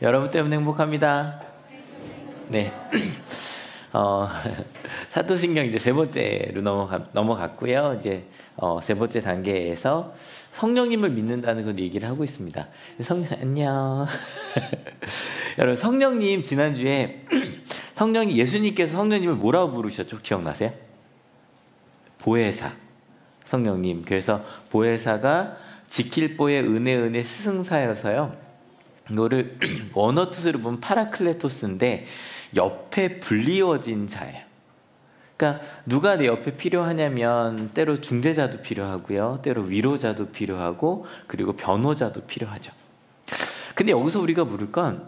여러분 때문에 행복합니다. 네. 사도신경 이제 세 번째로 넘어갔고요. 이제 세 번째 단계에서 성령님을 믿는다는 걸 얘기를 하고 있습니다. 안녕. 여러분, 성령님 지난주에 예수님께서 성령님을 뭐라고 부르셨죠? 기억나세요? 보혜사. 성령님. 그래서 보혜사가 지킬 보의 은혜 스승사여서요. 이거를 원어 뜻으로 보면 파라클레토스인데 옆에 불리워진 자예요. 그러니까 누가 내 옆에 필요하냐면 때로 중재자도 필요하고요. 때로 위로자도 필요하고 그리고 변호자도 필요하죠. 근데 여기서 우리가 물을 건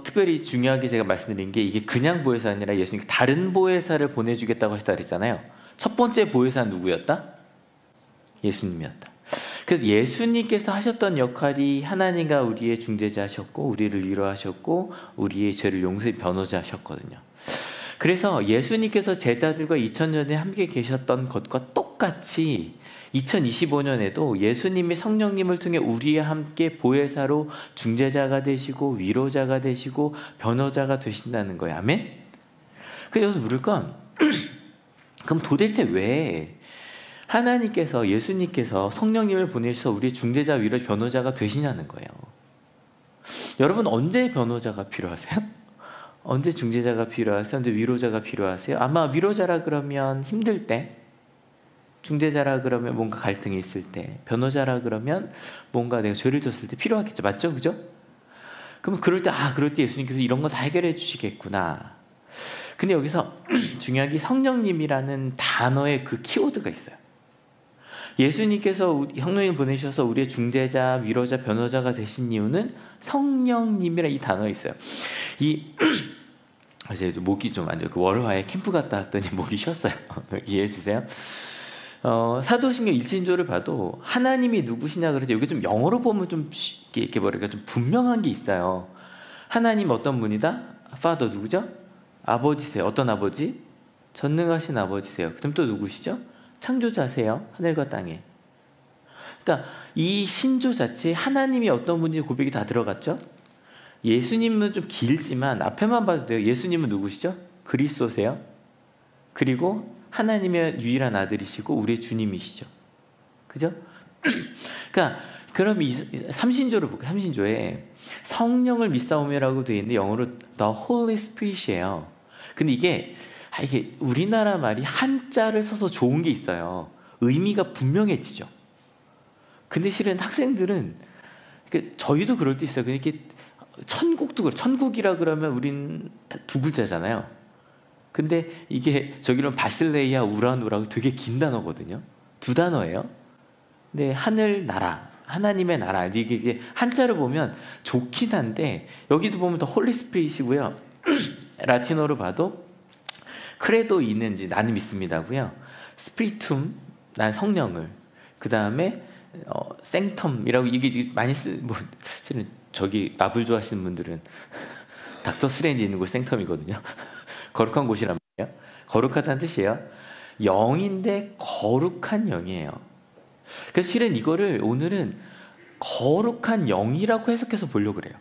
특별히 중요하게 제가 말씀드린 게 이게 그냥 보혜사 아니라 예수님이 다른 보혜사를 보내주겠다고 하셨다 그랬잖아요. 첫 번째 보혜사는 누구였다? 예수님이었다. 그래서 예수님께서 하셨던 역할이 하나님과 우리의 중재자셨고 우리를 위로하셨고 우리의 죄를 용서해 변호자셨거든요. 그래서 예수님께서 제자들과 2000년 전에 함께 계셨던 것과 똑같이 2025년에도 예수님이 성령님을 통해 우리와 함께 보혜사로 중재자가 되시고 위로자가 되시고 변호자가 되신다는 거예요. 아멘? 그래서 물을 건 그럼 도대체 왜 하나님께서 예수님께서 성령님을 보내셔서 우리의 중재자, 위로, 변호자가 되시냐는 거예요. 여러분 언제 변호자가 필요하세요? 언제 중재자가 필요하세요? 언제 위로자가 필요하세요? 아마 위로자라 그러면 힘들 때, 중재자라 그러면 뭔가 갈등이 있을 때, 변호자라 그러면 뭔가 내가 죄를 졌을 때 필요하겠죠. 맞죠? 그죠? 그럼 그럴 때 예수님께서 이런 거 다 해결해 주시겠구나. 근데 여기서 중요한 게 성령님이라는 단어의 그 키워드가 있어요. 예수님께서 성령님을 보내셔서 우리의 중재자, 위로자, 변호자가 되신 이유는 성령님이라는 이 단어가 있어요. 제가 목이 좀 안 좋아요. 그 월화에 캠프 갔다 왔더니 목이 쉬었어요. 이해해 주세요. 사도신경 1신조를 봐도 하나님이 누구시냐 그래서 여기 좀 영어로 보면 좀 쉽게 이렇게 뭐랄까 좀 분명한 게 있어요. 하나님 어떤 분이다? Father 누구죠? 아버지세요. 어떤 아버지? 전능하신 아버지세요. 그럼 또 누구시죠? 창조자세요. 하늘과 땅에. 그러니까 이 신조 자체에 하나님이 어떤 분인지 고백이 다 들어갔죠. 예수님은 좀 길지만 앞에만 봐도 돼요. 예수님은 누구시죠? 그리스도세요. 그리고 하나님의 유일한 아들이시고 우리의 주님이시죠. 그죠? 그러니까 그럼 이 삼신조를 볼게요. 삼신조에 성령을 믿사오며라고 되어 있는데 영어로 The Holy Spirit이에요. 근데 이게 우리나라 말이 한자를 써서 좋은 게 있어요. 의미가 분명해지죠. 근데 실은 학생들은 저희도 그럴 때 있어요. 이렇게 천국도 그래. 천국이라 그러면 우린 두 글자잖아요. 근데 이게 저기는 바실레이아 우라누라고 되게 긴 단어거든요. 두 단어예요. 근데 하늘 나라, 하나님의 나라 이게 한자를 보면 좋긴 한데 여기도 보면 더 홀리 스피릿이고요. 라틴어로 봐도 크레도 있는지 나는 믿습니다고요. 스피리툼 난 성령을 그 다음에 생텀이라고 이게 많이 실은 저기 마블 좋아하시는 분들은 닥터 스트레인지 있는 곳 생텀이거든요. 거룩한 곳이란 말이에요. 거룩하다는 뜻이에요. 영인데 거룩한 영이에요. 그래서 실은 이거를 오늘은 거룩한 영이라고 해석해서 보려고 그래요.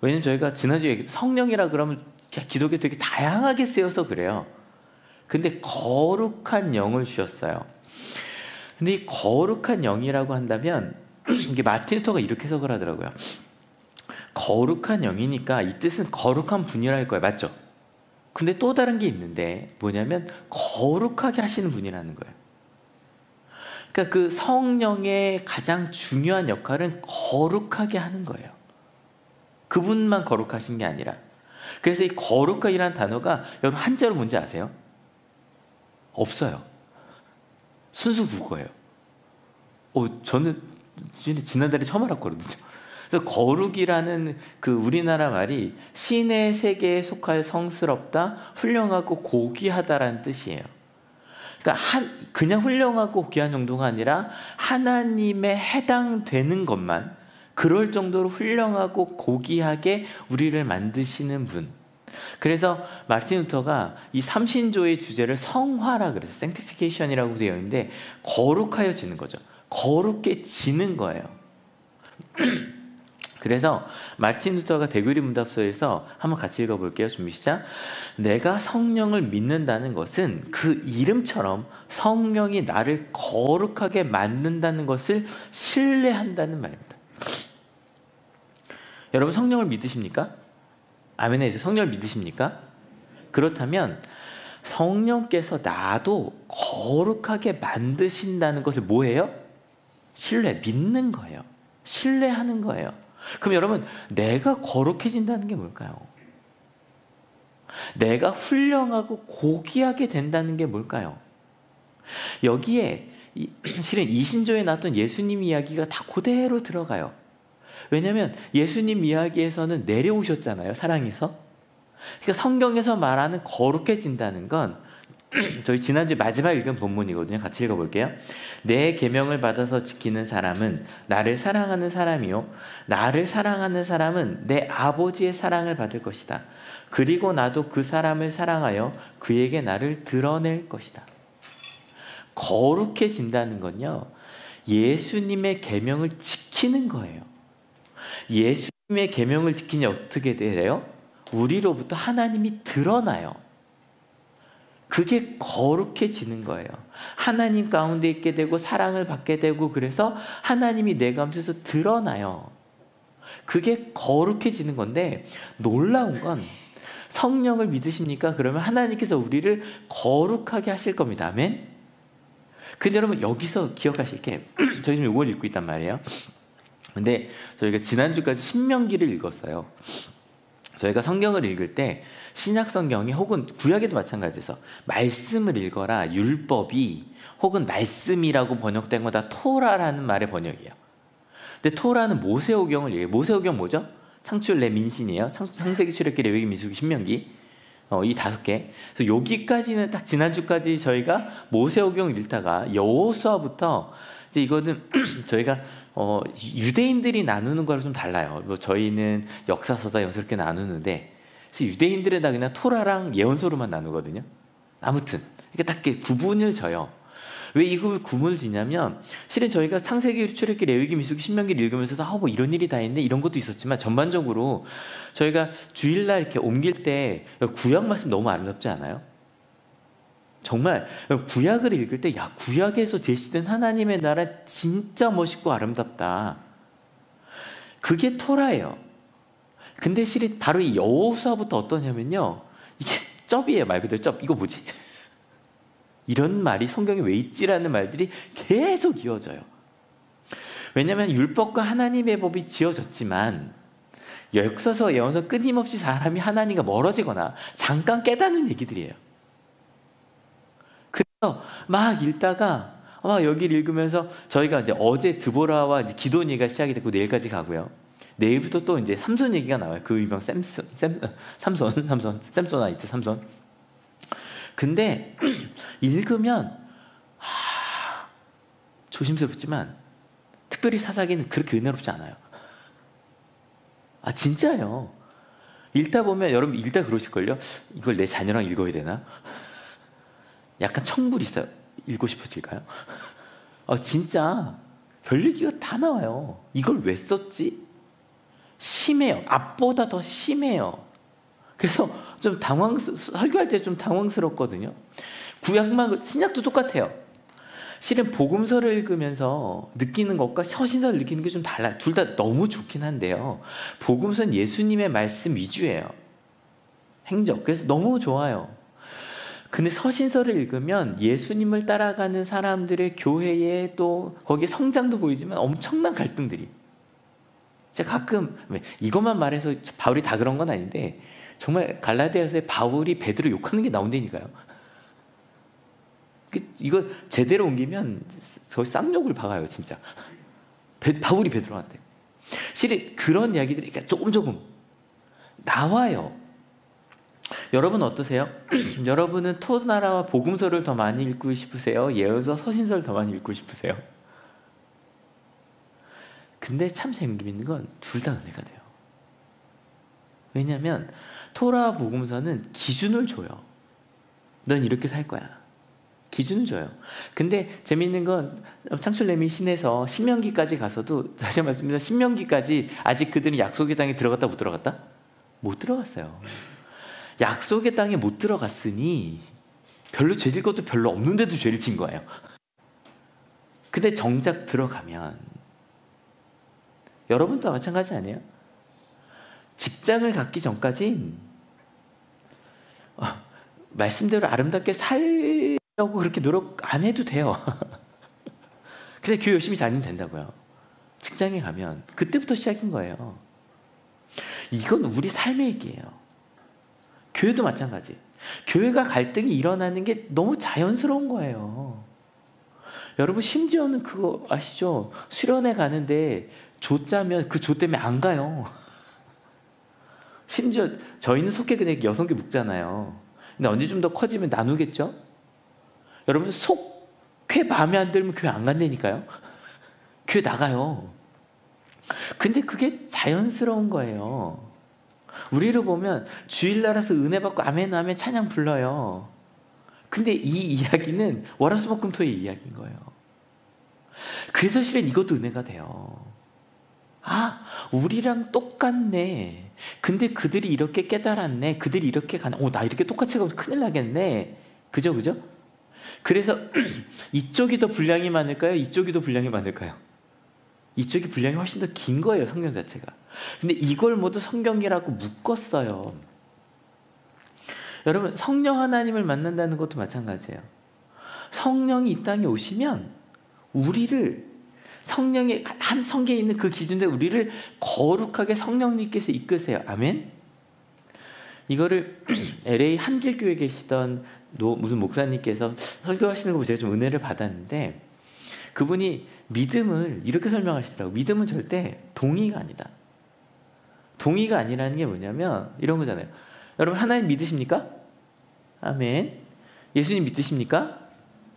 왜냐면 저희가 지난주에 성령이라 그러면 기독교 되게 다양하게 쓰여서 그래요. 근데 거룩한 영을 주셨어요. 근데 이 거룩한 영이라고 한다면 이게 마틴 루터가 이렇게 해석을 하더라고요. 거룩한 영이니까 이 뜻은 거룩한 분이랄 거예요. 맞죠? 근데 또 다른 게 있는데 뭐냐면 거룩하게 하시는 분이라는 거예요. 그러니까 그 성령의 가장 중요한 역할은 거룩하게 하는 거예요. 그분만 거룩하신 게 아니라. 그래서 이 거룩하기라는 단어가 여러분 한자로 뭔지 아세요? 없어요. 순수 국어예요. 저는 지난달에 처음 알았거든요. 그래서 거룩이라는 그 우리나라 말이 신의 세계에 속하여 성스럽다, 훌륭하고 고귀하다라는 뜻이에요. 그러니까 그냥 훌륭하고 귀한 정도가 아니라 하나님에 해당되는 것만 그럴 정도로 훌륭하고 고귀하게 우리를 만드시는 분. 그래서 마틴 루터가 이 삼신조의 주제를 성화라 그래서 sanctification이라고 되어 있는데 거룩하여지는 거죠. 거룩해지는 거예요. 그래서 마틴 루터가 대그리 문답서에서 한번 같이 읽어볼게요. 준비 시작. 내가 성령을 믿는다는 것은 그 이름처럼 성령이 나를 거룩하게 만든다는 것을 신뢰한다는 말입니다. 여러분 성령을 믿으십니까? 아멘에 성령을 믿으십니까? 그렇다면 성령께서 나도 거룩하게 만드신다는 것을 뭐예요? 믿는 거예요. 신뢰하는 거예요. 그럼 여러분 내가 거룩해진다는 게 뭘까요? 내가 훌륭하고 고귀하게 된다는 게 뭘까요? 여기에 실은 이신조에 나왔던 예수님 이야기가 다 그대로 들어가요. 왜냐하면 예수님 이야기에서는 내려오셨잖아요. 사랑에서. 그러니까 성경에서 말하는 거룩해진다는 건 저희 지난주에 마지막 읽은 본문이거든요. 같이 읽어볼게요. 내 계명을 받아서 지키는 사람은 나를 사랑하는 사람이요 나를 사랑하는 사람은 내 아버지의 사랑을 받을 것이다. 그리고 나도 그 사람을 사랑하여 그에게 나를 드러낼 것이다. 거룩해진다는 건요 예수님의 계명을 지키는 거예요. 예수님의 계명을 지키니 어떻게 돼요? 우리로부터 하나님이 드러나요. 그게 거룩해지는 거예요. 하나님 가운데 있게 되고 사랑을 받게 되고 그래서 하나님이 내 가운데서 드러나요. 그게 거룩해지는 건데 놀라운 건 성령을 믿으십니까? 그러면 하나님께서 우리를 거룩하게 하실 겁니다. 아멘? 근데 여러분 여기서 기억하실 게 저희 지금 이걸 읽고 있단 말이에요. 근데 저희가 지난주까지 신명기를 읽었어요. 저희가 성경을 읽을 때 신약 성경이 혹은 구약에도 마찬가지에서 말씀을 읽어라 율법이 혹은 말씀이라고 번역된 거 다 토라라는 말의 번역이에요. 근데 토라는 모세오경을 얘기해요. 모세오경 뭐죠? 창출 내 민신이에요. 창세기, 출애굽기, 레위기, 민수기, 신명기 이 5개. 그래서 여기까지는 딱 지난주까지 저희가 모세오경을 읽다가 여호수아부터 이제 이거는 저희가 유대인들이 나누는 거랑 좀 달라요. 뭐 저희는 역사서다 연설께 나누는데 유대인들은 다 그냥 토라랑 예언서로만 나누거든요. 아무튼 이렇게 딱 구분을 져요. 왜 이걸 구분을 지냐면 실은 저희가 창세기, 출애굽기, 레위기, 민수기, 신명기를 읽으면서도 뭐 이런 일이 다 있네 이런 것도 있었지만 전반적으로 저희가 주일날 이렇게 옮길 때 구약 말씀 너무 아름답지 않아요? 정말 구약을 읽을 때 야 구약에서 제시된 하나님의 나라 진짜 멋있고 아름답다. 그게 토라예요. 근데 실은 바로 이 여호수아부터 어떠냐면요. 이게 쩝이에요. 말 그대로 쩝. 이거 뭐지? 이런 말이 성경에 왜 있지라는 말들이 계속 이어져요. 왜냐하면 율법과 하나님의 법이 지어졌지만 역사서 예언서 끊임없이 사람이 하나님과 멀어지거나 잠깐 깨닫는 얘기들이에요. 그래서 막 읽다가 여기를 읽으면서 저희가 이제 어제 드보라와 이제 기도원 얘기가 시작이 됐고 내일까지 가고요. 내일부터 또 이제 삼손 얘기가 나와요. 그 유명 샘소나이트 삼손. 근데 읽으면 조심스럽지만 특별히 사사기는 그렇게 은혜롭지 않아요. 진짜요. 읽다 보면 여러분 읽다 그러실걸요. 이걸 내 자녀랑 읽어야 되나? 약간 청불이 있어요. 읽고 싶어질까요? 진짜 별 얘기가 다 나와요. 이걸 왜 썼지? 심해요. 앞보다 더 심해요. 그래서 좀 설교할 때 좀 당황스럽거든요. 구약만 신약도 똑같아요. 실은 복음서를 읽으면서 느끼는 것과 서신서를 느끼는 게 좀 달라요. 둘 다 너무 좋긴 한데요. 복음서는 예수님의 말씀 위주예요. 행적. 그래서 너무 좋아요. 근데 서신서를 읽으면 예수님을 따라가는 사람들의 교회에 또 거기에 성장도 보이지만 엄청난 갈등들이. 제가 가끔 이것만 말해서 바울이 다 그런 건 아닌데 정말 갈라디아서에 바울이 베드로 욕하는 게 나온다니까요. 이거 제대로 옮기면 저 쌍욕을 박아요 진짜. 바울이 베드로한테. 실은 그런 이야기들이 조금 나와요. 여러분 어떠세요? 여러분은 토나라와 복음서를 더 많이 읽고 싶으세요? 예언서, 서신서를 더 많이 읽고 싶으세요? 근데 참 재밌는 건 둘 다 은혜가 돼요. 왜냐하면 토라와 복음서는 기준을 줘요. 넌 이렇게 살 거야. 기준을 줘요. 근데 재미있는 건 창출내미 신에서 신명기까지 가서도 다시 말씀드립니다. 신명기까지 아직 그들은 약속의 땅에 들어갔다 못 들어갔다? 못 들어갔어요. 약속의 땅에 못 들어갔으니 별로 죄질 것도 별로 없는데도 죄를 진 거예요. 근데 정작 들어가면 여러분도 마찬가지 아니에요? 직장을 갖기 전까진 말씀대로 아름답게 살려고 그렇게 노력 안 해도 돼요. 근데 교회 열심히 다니면 된다고요. 직장에 가면 그때부터 시작인 거예요. 이건 우리 삶의 얘기예요. 교회도 마찬가지. 교회가 갈등이 일어나는 게 너무 자연스러운 거예요. 여러분 심지어는 그거 아시죠? 수련회 가는데 조 짜면 그 조 때문에 안 가요. 심지어 저희는 속회 그냥 6개 묵잖아요. 근데 언제 좀 더 커지면 나누겠죠? 여러분 속회 마음에 안 들면 교회 안 간다니까요. 교회 나가요. 근데 그게 자연스러운 거예요. 우리를 보면 주일날에서 은혜 받고 아멘 아멘 찬양 불러요. 근데 이 이야기는 월화수목금토의 이야기인 거예요. 그래서 실은 이것도 은혜가 돼요. 아, 우리랑 똑같네. 근데 그들이 이렇게 깨달았네. 그들이 이렇게 가네. 나 이렇게 똑같이 가면 큰일 나겠네. 그죠? 그래서 이쪽이 더 분량이 많을까요? 이쪽이 더 분량이 많을까요? 이쪽이 분량이 훨씬 더 긴 거예요, 성경 자체가. 근데 이걸 모두 성경이라고 묶었어요. 여러분, 성령 하나님을 만난다는 것도 마찬가지예요. 성령이 이 땅에 오시면 우리를 성령의 한 성경에 있는 그 기준대로 우리를 거룩하게 성령님께서 이끄세요. 아멘? 이거를 LA 한길교회에 계시던 무슨 목사님께서 설교하시는 거 보고 제가 좀 은혜를 받았는데 그분이 믿음을 이렇게 설명하시더라고요. 믿음은 절대 동의가 아니다. 동의가 아니라는 게 뭐냐면 이런 거잖아요. 여러분 하나님 믿으십니까? 아멘. 예수님 믿으십니까?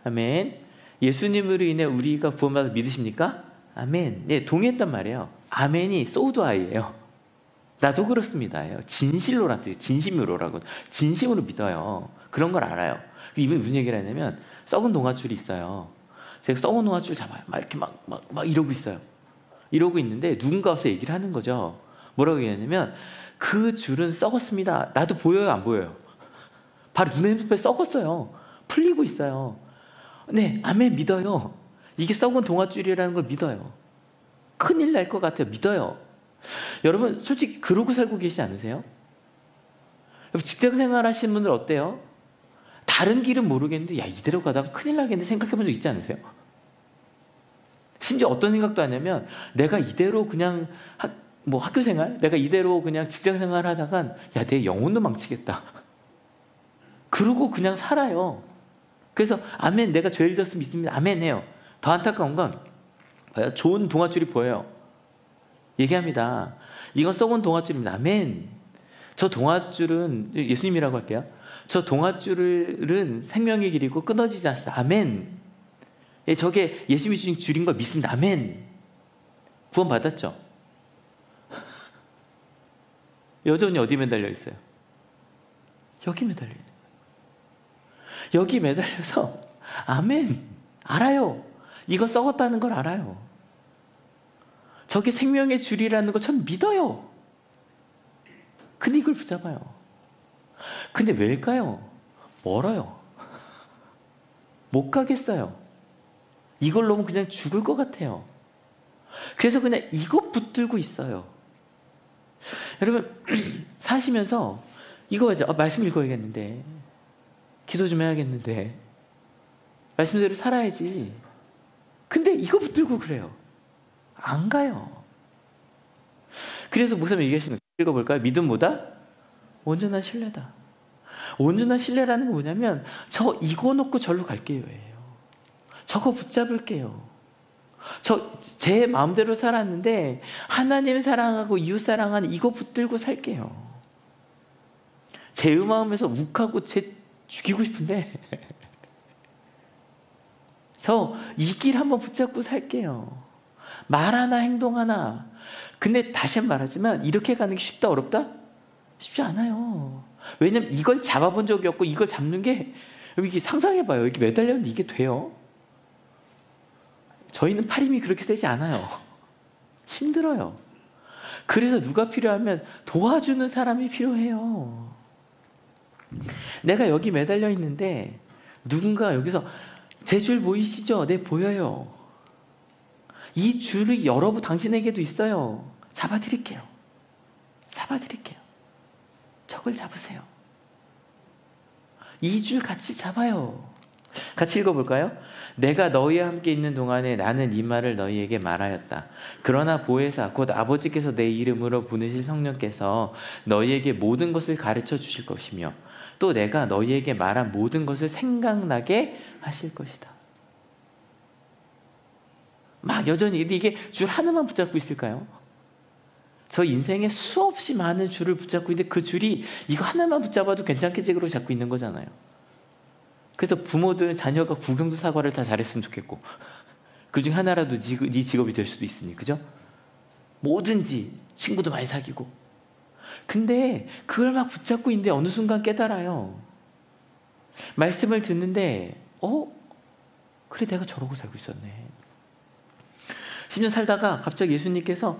아멘. 예수님으로 인해 우리가 구원받아 믿으십니까? 아멘. 네, 동의했단 말이에요. 아멘이 소우드아이예요. 나도 그렇습니다. 진실로라는 뜻이에요. 진심으로라고. 진심으로 믿어요. 그런 걸 알아요. 이분이 무슨 얘기를 하냐면 썩은 동아줄이 있어요. 제가 썩은 동아줄 잡아요. 막 이렇게 막 이러고 있어요. 이러고 있는데 누군가 와서 얘기를 하는 거죠. 뭐라고 얘기하냐면 그 줄은 썩었습니다. 나도 보여요, 안 보여요? 바로 눈에 썩었어요. 풀리고 있어요. 네, 아멘 믿어요. 이게 썩은 동아줄이라는 걸 믿어요. 큰일 날 것 같아요. 믿어요. 여러분 솔직히 그러고 살고 계시지 않으세요? 여러분 직장생활 하시는 분들 어때요? 다른 길은 모르겠는데 야 이대로 가다가 큰일 나겠는데 생각해 본 적 있지 않으세요? 심지어 어떤 생각도 하냐면 내가 이대로 그냥 학교생활? 내가 이대로 그냥 직장생활 하다간 야 내 영혼도 망치겠다. 그러고 그냥 살아요. 그래서 아멘 내가 죄를 졌으면 믿습니다. 아멘 해요. 더 안타까운 건 좋은 동아줄이 보여요. 얘기합니다. 이건 썩은 동아줄입니다. 아멘. 저 동아줄은 예수님이라고 할게요. 저 동아줄은 생명의 길이고 끊어지지 않습니다. 아멘. 예, 저게 예수님이 주신 줄인 걸 믿습니다. 아멘. 구원 받았죠? 여전히 어디 매달려 있어요? 여기 매달려 있는 거예요. 여기 매달려서 아멘. 알아요. 이거 썩었다는 걸 알아요. 저게 생명의 줄이라는 걸 전 믿어요. 근데 이걸 붙잡아요. 근데 왜일까요? 멀어요. 못 가겠어요. 이걸 놓으면 그냥 죽을 것 같아요. 그래서 그냥 이거 붙들고 있어요. 여러분 사시면서 이거 맞아. 말씀 읽어야겠는데 기도 좀 해야겠는데 말씀대로 살아야지. 근데 이거 붙들고 그래요. 안 가요. 그래서 목사님 얘기하시는 거 읽어볼까요? 믿음보다 온전한 신뢰다. 온전한 신뢰라는 건 뭐냐면 저 이거 놓고 절로 갈게요. 저거 붙잡을게요. 저 제 마음대로 살았는데 하나님 사랑하고 이웃 사랑하는 이거 붙들고 살게요. 제 마음에서 욱하고 제 죽이고 싶은데 저 이 길 한번 붙잡고 살게요. 말 하나 행동 하나. 근데 다시 한번 말하지만 이렇게 가는 게 쉽다 어렵다? 쉽지 않아요. 왜냐면 이걸 잡아본 적이 없고 이걸 잡는 게 여러분 이게 상상해봐요. 이렇게 매달렸는데 이게 돼요? 저희는 팔 힘이 그렇게 세지 않아요. 힘들어요. 그래서 누가 필요하면 도와주는 사람이 필요해요. 내가 여기 매달려 있는데 누군가 여기서 제 줄 보이시죠? 네, 보여요. 이 줄이 여러분 당신에게도 있어요. 잡아드릴게요. 잡아드릴게요. 저걸 잡으세요. 이 줄 같이 잡아요. 같이 읽어볼까요? 내가 너희와 함께 있는 동안에 나는 이 말을 너희에게 말하였다. 그러나 보혜사 곧 아버지께서 내 이름으로 보내실 성령께서 너희에게 모든 것을 가르쳐 주실 것이며 또 내가 너희에게 말한 모든 것을 생각나게 하실 것이다. 막 여전히 이게 줄 하나만 붙잡고 있을까요? 저 인생에 수없이 많은 줄을 붙잡고 있는데 그 줄이 이거 하나만 붙잡아도 괜찮겠지로 잡고 있는 거잖아요. 그래서 부모들은 자녀가 국영수 사과를 다 잘했으면 좋겠고 그중 하나라도 네 직업이 될 수도 있으니, 그죠? 뭐든지 친구도 많이 사귀고. 근데 그걸 막 붙잡고 있는데 어느 순간 깨달아요. 말씀을 듣는데 그래 내가 저러고 살고 있었네. 10년 살다가 갑자기 예수님께서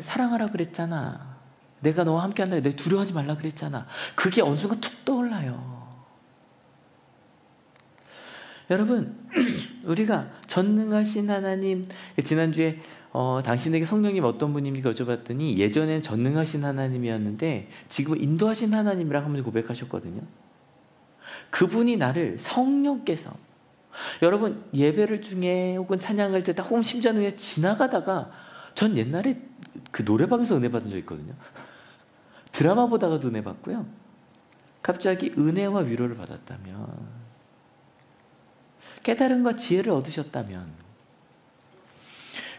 사랑하라 그랬잖아. 내가 너와 함께 한다. 내가 두려워하지 말라 그랬잖아. 그게 어느 순간 툭 떠올라요. 여러분 우리가 전능하신 하나님, 지난주에 당신에게 성령님 어떤 분입니까 여쭤봤더니 예전엔 전능하신 하나님이었는데 지금은 인도하신 하나님이라고 한번 고백하셨거든요. 그분이 나를 성령께서, 여러분 예배를 중에 혹은 찬양할 때 혹은 심전 후에 지나가다가 전 옛날에 그 노래방에서 은혜 받은 적 있거든요. 드라마 보다가도 은혜 받고요. 갑자기 은혜와 위로를 받았다면, 깨달음과 지혜를 얻으셨다면,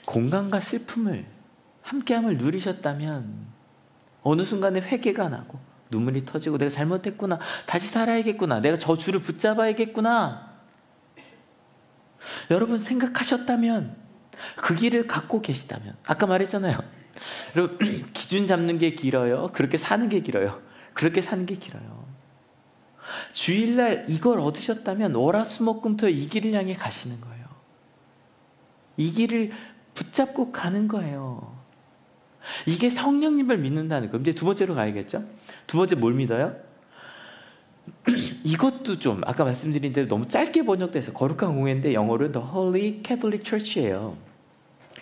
공감과 슬픔을 함께함을 누리셨다면 어느 순간에 회개가 나고 눈물이 터지고 내가 잘못했구나, 다시 살아야겠구나, 내가 저 줄을 붙잡아야겠구나, 여러분 생각하셨다면, 그 길을 갖고 계시다면, 아까 말했잖아요. 여러분 기준 잡는 게 길어요? 그렇게 사는 게 길어요? 그렇게 사는 게 길어요. 주일날 이걸 얻으셨다면 월화수목금토 이 길을 향해 가시는 거예요. 이 길을 붙잡고 가는 거예요. 이게 성령님을 믿는다는 거예요. 이제 두 번째로 가야겠죠? 두 번째 뭘 믿어요? 이것도 좀 아까 말씀드린 대로 너무 짧게 번역돼서 거룩한 공회인데 영어로는 The Holy Catholic Church예요.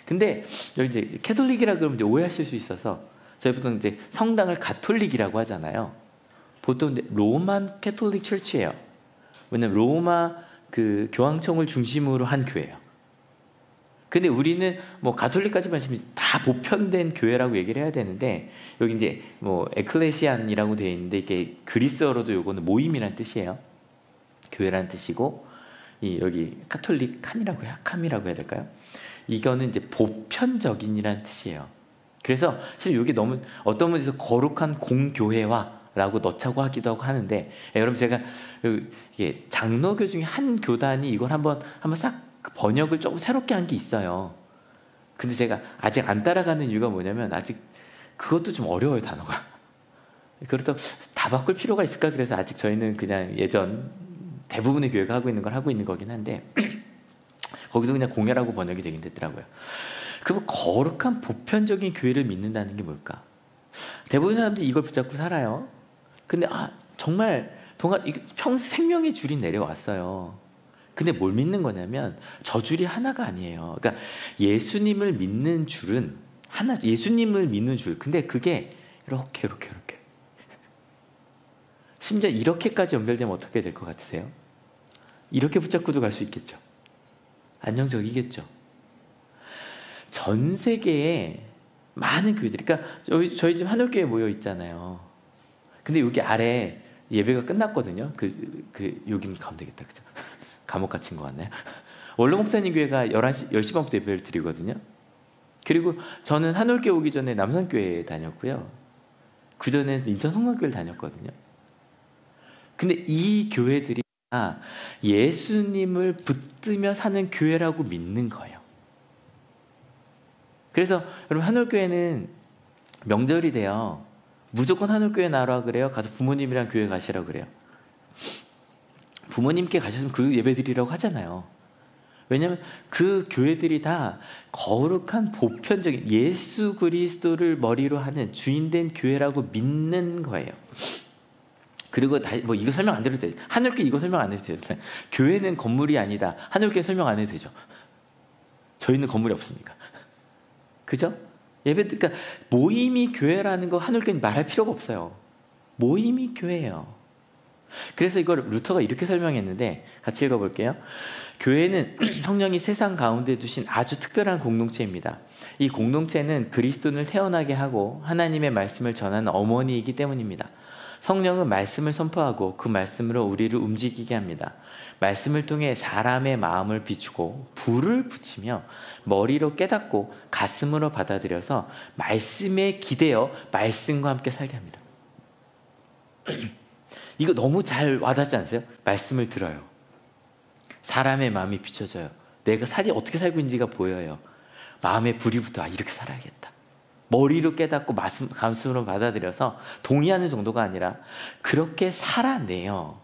근데 여기 이제 캐톨릭이라 그러면 이제 오해하실 수 있어서 저희 보통 이제 성당을 가톨릭이라고 하잖아요. 보통 이제 로만 캐톨릭 철치예요. 왜냐면 로마 그 교황청을 중심으로 한 교회예요. 근데 우리는 뭐 가톨릭까지만 지금 다 보편된 교회라고 얘기를 해야 되는데, 여기 이제 뭐 에클레시안이라고 되어 있는데 이게 그리스어로도 요거는 모임이란 뜻이에요. 교회란 뜻이고, 이 여기 카톨릭 칸이라고 해야, 캄이라고 해야 될까요? 이거는 이제 보편적인이란 뜻이에요. 그래서 사실 이게 너무 어떤 분에서 거룩한 공교회와 라고 넣자고 하기도 하고 하는데, 여러분 제가 이게 장로교 중에 한 교단이 이걸 한번 싹 번역을 조금 새롭게 한 게 있어요. 근데 제가 아직 안 따라가는 이유가 뭐냐면 아직 그것도 좀 어려워요, 단어가. 그렇다고 다 바꿀 필요가 있을까? 그래서 아직 저희는 그냥 예전 대부분의 교회가 하고 있는 걸 하고 있는 거긴 한데 거기도 그냥 공회라고 번역이 되긴 됐더라고요. 그럼 거룩한 보편적인 교회를 믿는다는 게 뭘까? 대부분 사람들이 이걸 붙잡고 살아요. 근데 정말 평생 생명의 줄이 내려왔어요. 근데 뭘 믿는 거냐면 저 줄이 하나가 아니에요. 그러니까 예수님을 믿는 줄은 하나, 예수님을 믿는 줄. 근데 그게 이렇게 심지어 이렇게까지 연결되면 어떻게 될 것 같으세요? 이렇게 붙잡고도 갈 수 있겠죠. 안정적이겠죠. 전 세계에 많은 교회들이, 그러니까 저희 집 한올교회 모여 있잖아요. 근데 여기 아래 예배가 끝났거든요. 여기는 가면 되겠다, 그죠? 감옥 갇힌 것 같나요? 원로 목사님 교회가 10시 반부터 예배를 드리거든요. 그리고 저는 한올교회 오기 전에 남산교회 다녔고요. 그 전에 인천 성남교회를 다녔거든요. 근데 이 교회들이 예수님을 붙들며 사는 교회라고 믿는 거예요. 그래서 여러분 한올교회는 명절이 돼요. 무조건 한올교회 나라 그래요. 가서 부모님이랑 교회 가시라고 그래요. 부모님께 가셨으면 그 예배드리라고 하잖아요. 왜냐하면 그 교회들이 다 거룩한 보편적인 예수 그리스도를 머리로 하는 주인된 교회라고 믿는 거예요. 그리고 뭐 이거 설명 안 드려도 돼요. 하늘교회 이거 설명 안 해도 돼요. 교회는 건물이 아니다. 하늘교회 설명 안 해도 되죠. 저희는 건물이 없으니까. 그죠? 예배, 그러니까 모임이 교회라는 거 하늘교회는 말할 필요가 없어요. 모임이 교회예요. 그래서 이걸 루터가 이렇게 설명했는데 같이 읽어볼게요. 교회는 성령이 세상 가운데 두신 아주 특별한 공동체입니다. 이 공동체는 그리스도를 태어나게 하고 하나님의 말씀을 전하는 어머니이기 때문입니다. 성령은 말씀을 선포하고 그 말씀으로 우리를 움직이게 합니다. 말씀을 통해 사람의 마음을 비추고 불을 붙이며 머리로 깨닫고 가슴으로 받아들여서 말씀에 기대어 말씀과 함께 살게 합니다. 이거 너무 잘 와닿지 않으세요? 말씀을 들어요. 사람의 마음이 비춰져요. 내가 어떻게 살고 있는지가 보여요. 마음에 불이 붙어 이렇게 살아야겠다. 머리로 깨닫고 가슴으로 받아들여서 동의하는 정도가 아니라 그렇게 살아내요.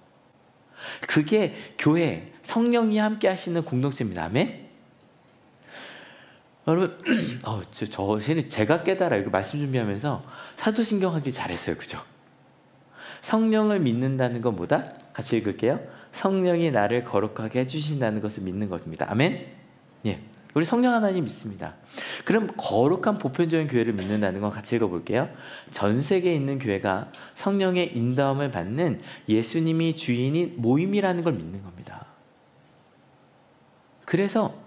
그게 교회, 성령이 함께 하시는 공동체입니다. 아멘? 여러분, 제가 깨달아요. 이거 말씀 준비하면서 사도신경 하기 잘했어요. 그죠? 성령을 믿는다는 건 뭐다? 같이 읽을게요. 성령이 나를 거룩하게 해주신다는 것을 믿는 것입니다. 아멘? 예. 우리 성령 하나님 믿습니다. 그럼 거룩한 보편적인 교회를 믿는다는 건 같이 읽어볼게요. 전 세계에 있는 교회가 성령의 인도함을 받는 예수님이 주인인 모임이라는 걸 믿는 겁니다. 그래서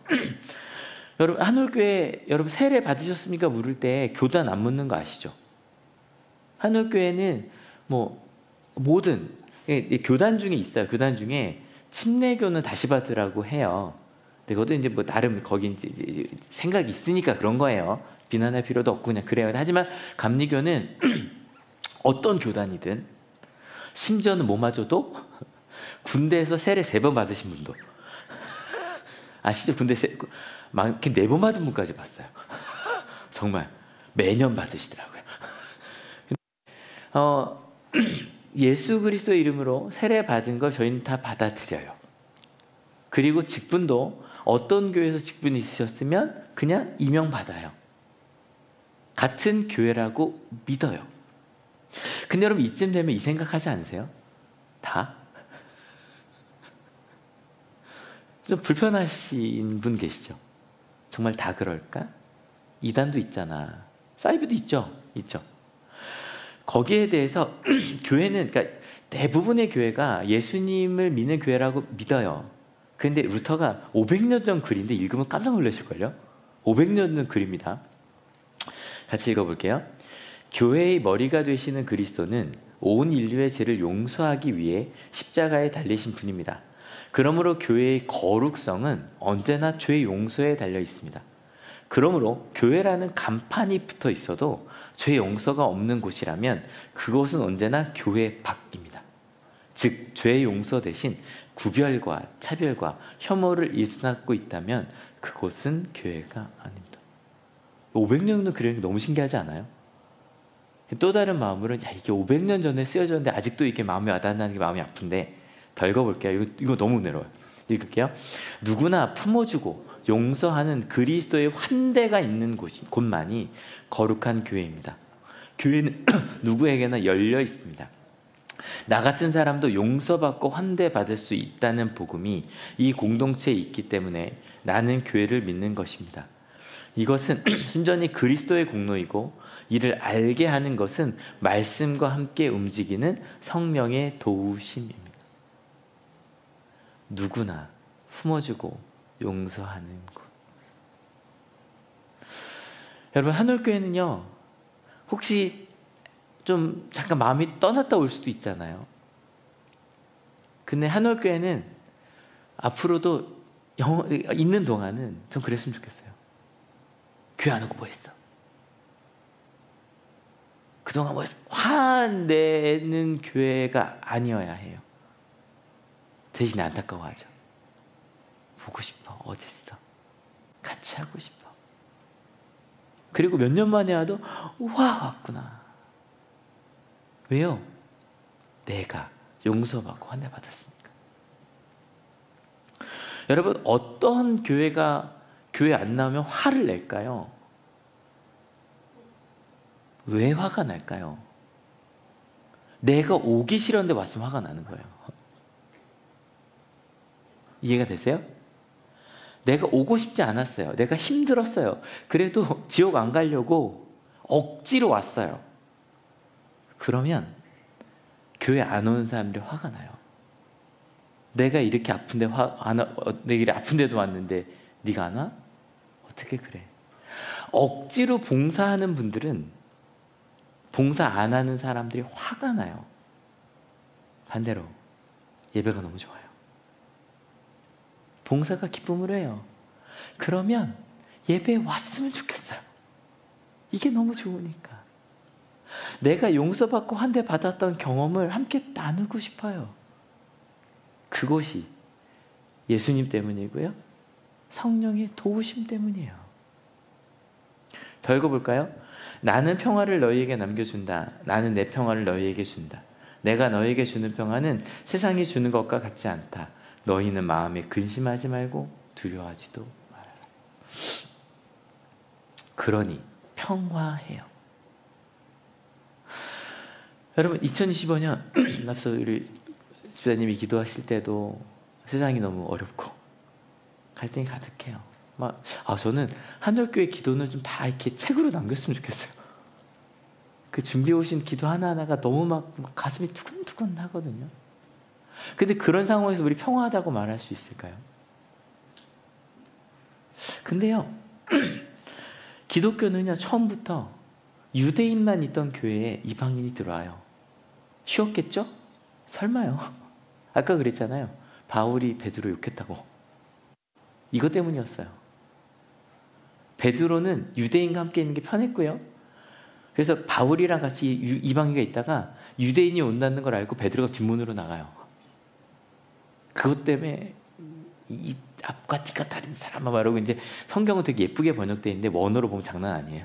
여러분 한올교회 여러분 세례 받으셨습니까? 물을 때 교단 안 묻는 거 아시죠? 한올교회는 뭐 모든 교단 중에 있어요. 교단 중에 침례교는 다시 받으라고 해요. 근데 그것도 이제 뭐 나름 거기 이제 생각이 있으니까 그런 거예요. 비난할 필요도 없고 그냥 그래요. 하지만 감리교는 어떤 교단이든 심지어는 뭐마저도 군대에서 세례 3번 받으신 분도 아시죠? 군대 많게 4번 받은 분까지 봤어요. 정말 매년 받으시더라고요. 예수 그리스도의 이름으로 세례 받은 거 저희는 다 받아들여요. 그리고 직분도 어떤 교회에서 직분이 있으셨으면 그냥 임명받아요. 같은 교회라고 믿어요. 근데 여러분 이쯤 되면 이 생각하지 않으세요? 다? 좀 불편하신 분 계시죠? 정말 다 그럴까? 이단도 있잖아. 사이비도 있죠? 있죠. 거기에 대해서 교회는 그러니까 대부분의 교회가 예수님을 믿는 교회라고 믿어요. 근데 루터가 500년 전 글인데 읽으면 깜짝 놀라실걸요? 500년 전 글입니다. 같이 읽어볼게요. 교회의 머리가 되시는 그리스도는 온 인류의 죄를 용서하기 위해 십자가에 달리신 분입니다. 그러므로 교회의 거룩성은 언제나 죄 용서에 달려 있습니다. 그러므로 교회라는 간판이 붙어 있어도 죄 용서가 없는 곳이라면 그곳은 언제나 교회 밖입니다. 즉, 죄 용서 대신 구별과 차별과 혐오를 일삼고 있다면 그곳은 교회가 아닙니다. 500년 전 그런 게 너무 신기하지 않아요? 또 다른 마음으로는 이게 500년 전에 쓰여졌는데 아직도 이게 마음에 와닿는다는 게 마음이 아픈데 더 읽어볼게요. 이거 너무 은혜로워요. 읽을게요. 누구나 품어주고 용서하는 그리스도의 환대가 있는 곳만이 거룩한 교회입니다. 교회는 누구에게나 열려 있습니다. 나 같은 사람도 용서받고 환대받을 수 있다는 복음이 이 공동체에 있기 때문에 나는 교회를 믿는 것입니다. 이것은 순전히 그리스도의 공로이고 이를 알게 하는 것은 말씀과 함께 움직이는 성령의 도우심입니다. 누구나 품어주고 용서하는 곳. 여러분 한올교회는요 혹시 좀 잠깐 마음이 떠났다 올 수도 있잖아요. 근데 한올교회는 앞으로도 있는 동안은 전 그랬으면 좋겠어요. 교회 안 오고 뭐 했어? 그동안 뭐 했어? 화내는 교회가 아니어야 해요. 대신 안타까워하죠. 보고 싶어. 어딨어? 같이 하고 싶어. 그리고 몇 년 만에 와도 우와 왔구나. 왜요? 내가 용서받고 환대받았으니까. 여러분, 어떤 교회가 교회 안 나오면 화를 낼까요? 왜 화가 날까요? 내가 오기 싫었는데 왔으면 화가 나는 거예요. 이해가 되세요? 내가 오고 싶지 않았어요. 내가 힘들었어요. 그래도 지옥 안 가려고 억지로 왔어요. 그러면 교회 안 오는 사람들이 화가 나요. 내가 이렇게 아픈데 내가 이렇게 아픈데도 왔는데 네가 안 와? 어떻게 그래? 억지로 봉사하는 분들은 봉사 안 하는 사람들이 화가 나요. 반대로 예배가 너무 좋아요. 봉사가 기쁨으로 해요. 그러면 예배에 왔으면 좋겠어요. 이게 너무 좋으니까. 내가 용서받고 한 대 받았던 경험을 함께 나누고 싶어요. 그것이 예수님 때문이고요. 성령의 도우심 때문이에요. 더 읽어볼까요? 나는 평화를 너희에게 남겨준다. 나는 내 평화를 너희에게 준다. 내가 너희에게 주는 평화는 세상이 주는 것과 같지 않다. 너희는 마음에 근심하지 말고 두려워하지도 말아라. 그러니 평화해요. 여러분, 2025년 앞서 우리 집사님이 기도하실 때도 세상이 너무 어렵고 갈등이 가득해요. 저는 한올교회 기도는 좀 다 이렇게 책으로 남겼으면 좋겠어요. 그 준비해 오신 기도 하나하나가 너무 막 가슴이 두근두근 하거든요. 근데 그런 상황에서 우리 평화하다고 말할 수 있을까요? 근데요, 기독교는요, 처음부터 유대인만 있던 교회에 이방인이 들어와요. 쉬웠겠죠? 설마요. 아까 그랬잖아요. 바울이 베드로 욕했다고. 이것 때문이었어요. 베드로는 유대인과 함께 있는 게 편했고요. 그래서 바울이랑 같이 이방인가 있다가 유대인이 온다는 걸 알고 베드로가 뒷문으로 나가요. 그것 때문에 이 앞과 뒤가 다른 사람아 말하고, 이제 성경은 되게 예쁘게 번역되어 있는데 원어로 보면 장난 아니에요.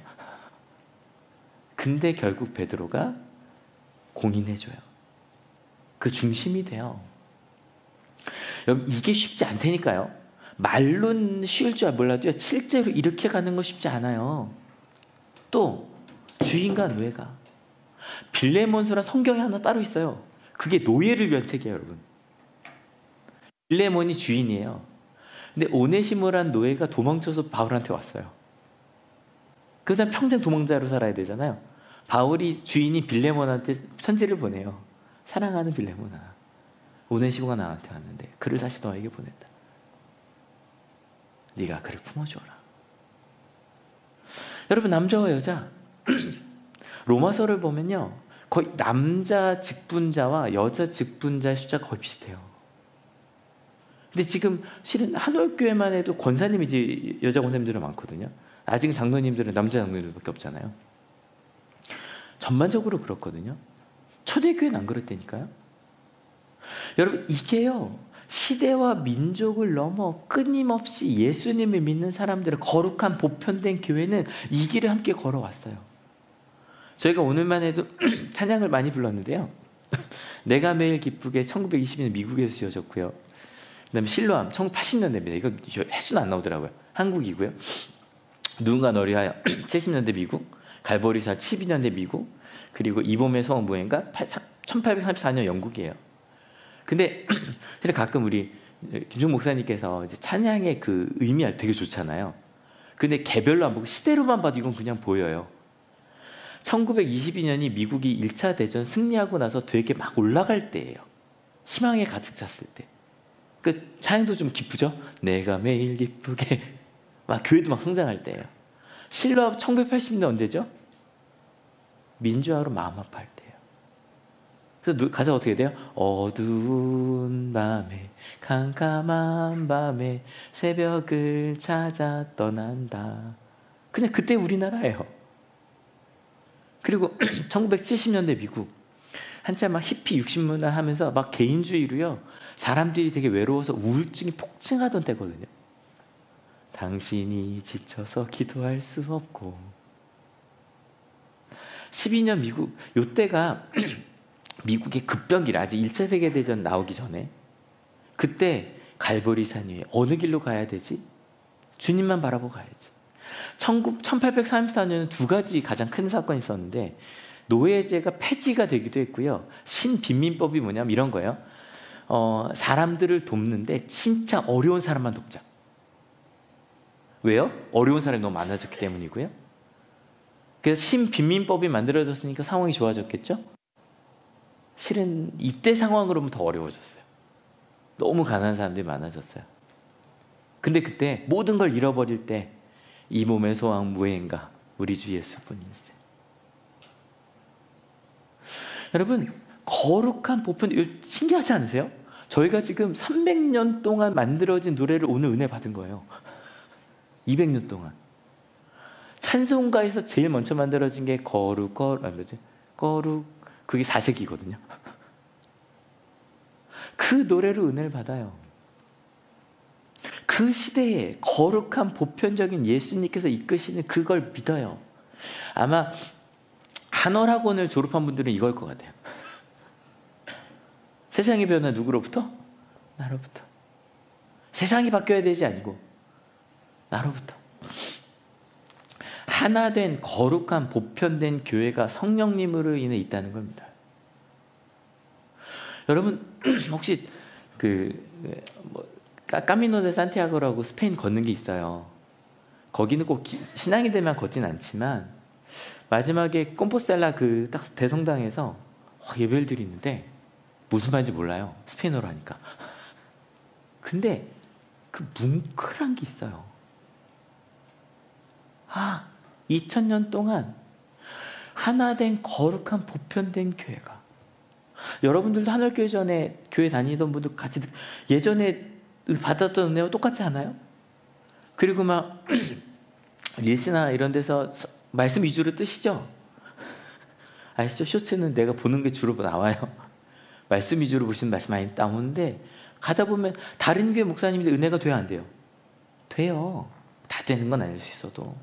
근데 결국 베드로가 공인해줘요. 그 중심이 돼요. 여러분, 이게 쉽지 않다니까요. 말로는 쉬울 줄 몰라도요, 실제로 이렇게 가는 거 쉽지 않아요. 또 주인과 노예가, 빌레몬서란 성경에 하나 따로 있어요. 그게 노예를 위한 책이에요, 여러분. 빌레몬이 주인이에요. 근데 오네시모란 노예가 도망쳐서 바울한테 왔어요. 그 다음 평생 도망자로 살아야 되잖아요. 바울이 주인이 빌레몬한테 편지를 보내요. 사랑하는 빌레몬아, 오네시모가 나한테 왔는데 그를 다시 너에게 보낸다. 네가 그를 품어주어라. 여러분, 남자와 여자 로마서를 보면요, 거의 남자 직분자와 여자 직분자의 숫자가 거의 비슷해요. 근데 지금 실은 한올교회만 해도 권사님이 이제 여자 권사님들은 많거든요. 아직 장로님들은 남자 장로님들밖에 없잖아요. 전반적으로 그렇거든요. 초대교회는 안 그렇다니까요. 여러분, 이게요, 시대와 민족을 넘어 끊임없이 예수님을 믿는 사람들의 거룩한 보편된 교회는 이 길을 함께 걸어왔어요. 저희가 오늘만 해도 찬양을 많이 불렀는데요. 내가 매일 기쁘게 1920년 미국에서 지어졌고요. 그 다음에 실로암 1980년대입니다. 이거 횟수는 안 나오더라고요. 한국이고요. 누군가 너를 위하여 70년대 미국, 갈보리사 12년대 미국, 그리고 이봄의 소원 무행가 1834년 영국이에요. 근데 가끔 우리 김종 목사님께서 이제 찬양의 그 의미가 되게 좋잖아요. 근데 개별로 안 보고 시대로만 봐도 이건 그냥 보여요. 1922년이 미국이 1차 대전 승리하고 나서 되게 막 올라갈 때예요. 희망에 가득 찼을 때. 그 찬양도 좀 기쁘죠? 내가 매일 기쁘게 막 교회도 막 성장할 때예요. 실로암 1980년 언제죠? 민주화로 마음 아파할 때예요. 그래서 가사가 어떻게 돼요? 어두운 밤에, 캄캄한 밤에 새벽을 찾아 떠난다. 그냥 그때 우리나라예요. 그리고 1970년대 미국, 한참 막 히피 60문화 하면서 막 개인주의로요, 사람들이 되게 외로워서 우울증이 폭증하던 때거든요. 당신이 지쳐서 기도할 수 없고. 12년 미국, 요때가 미국의 급변기라, 아직 1차 세계대전 나오기 전에, 그때 갈보리 산 위에 어느 길로 가야 되지? 주님만 바라보고 가야지. 1834년에 두 가지 가장 큰 사건이 있었는데 노예제가 폐지가 되기도 했고요. 신빈민법이 뭐냐면 이런 거예요. 사람들을 돕는데 진짜 어려운 사람만 돕자. 왜요? 어려운 사람이 너무 많아졌기 때문이고요. 그래서 신빈민법이 만들어졌으니까 상황이 좋아졌겠죠? 실은 이때 상황으로는 더 어려워졌어요. 너무 가난한 사람들이 많아졌어요. 근데 그때 모든 걸 잃어버릴 때 이 몸의 소망 무해인가? 우리 주 예수뿐일세. 여러분, 거룩한 보편, 신기하지 않으세요? 저희가 지금 300년 동안 만들어진 노래를 오늘 은혜 받은 거예요. 200년 동안. 찬송가에서 제일 먼저 만들어진 게 거룩, 그게 4세기거든요. 그 노래로 은혜를 받아요. 그 시대에 거룩한 보편적인 예수님께서 이끄시는 그걸 믿어요. 아마 한월학원을 졸업한 분들은 이걸 것 같아요. 세상이 변화 누구로부터? 나로부터. 세상이 바뀌어야 되지 아니고 나로부터. 하나된 거룩한 보편된 교회가 성령님으로 인해 있다는 겁니다. 여러분 혹시 까미노 데 산티아고라고 스페인 걷는 게 있어요. 거기는 꼭 신앙이 되면 걷진 않지만 마지막에 콤포스텔라 그 딱 대성당에서 예배를 드리는데 무슨 말인지 몰라요. 스페인어로 하니까. 근데 그 뭉클한 게 있어요. 2000년 동안 하나된 거룩한 보편된 교회가. 여러분들도 한월교회 전에 교회 다니던 분들 같이 예전에 받았던 은혜와 똑같지 않아요? 그리고 막 릴스나 이런 데서 말씀 위주로 뜨시죠? 아시죠? 쇼츠는 내가 보는 게 주로 나와요. 말씀 위주로 보시는 말씀 많이 나오는데 가다 보면 다른 교회 목사님들 은혜가 돼야 안 돼요? 돼요. 다 되는 건 아닐 수 있어도.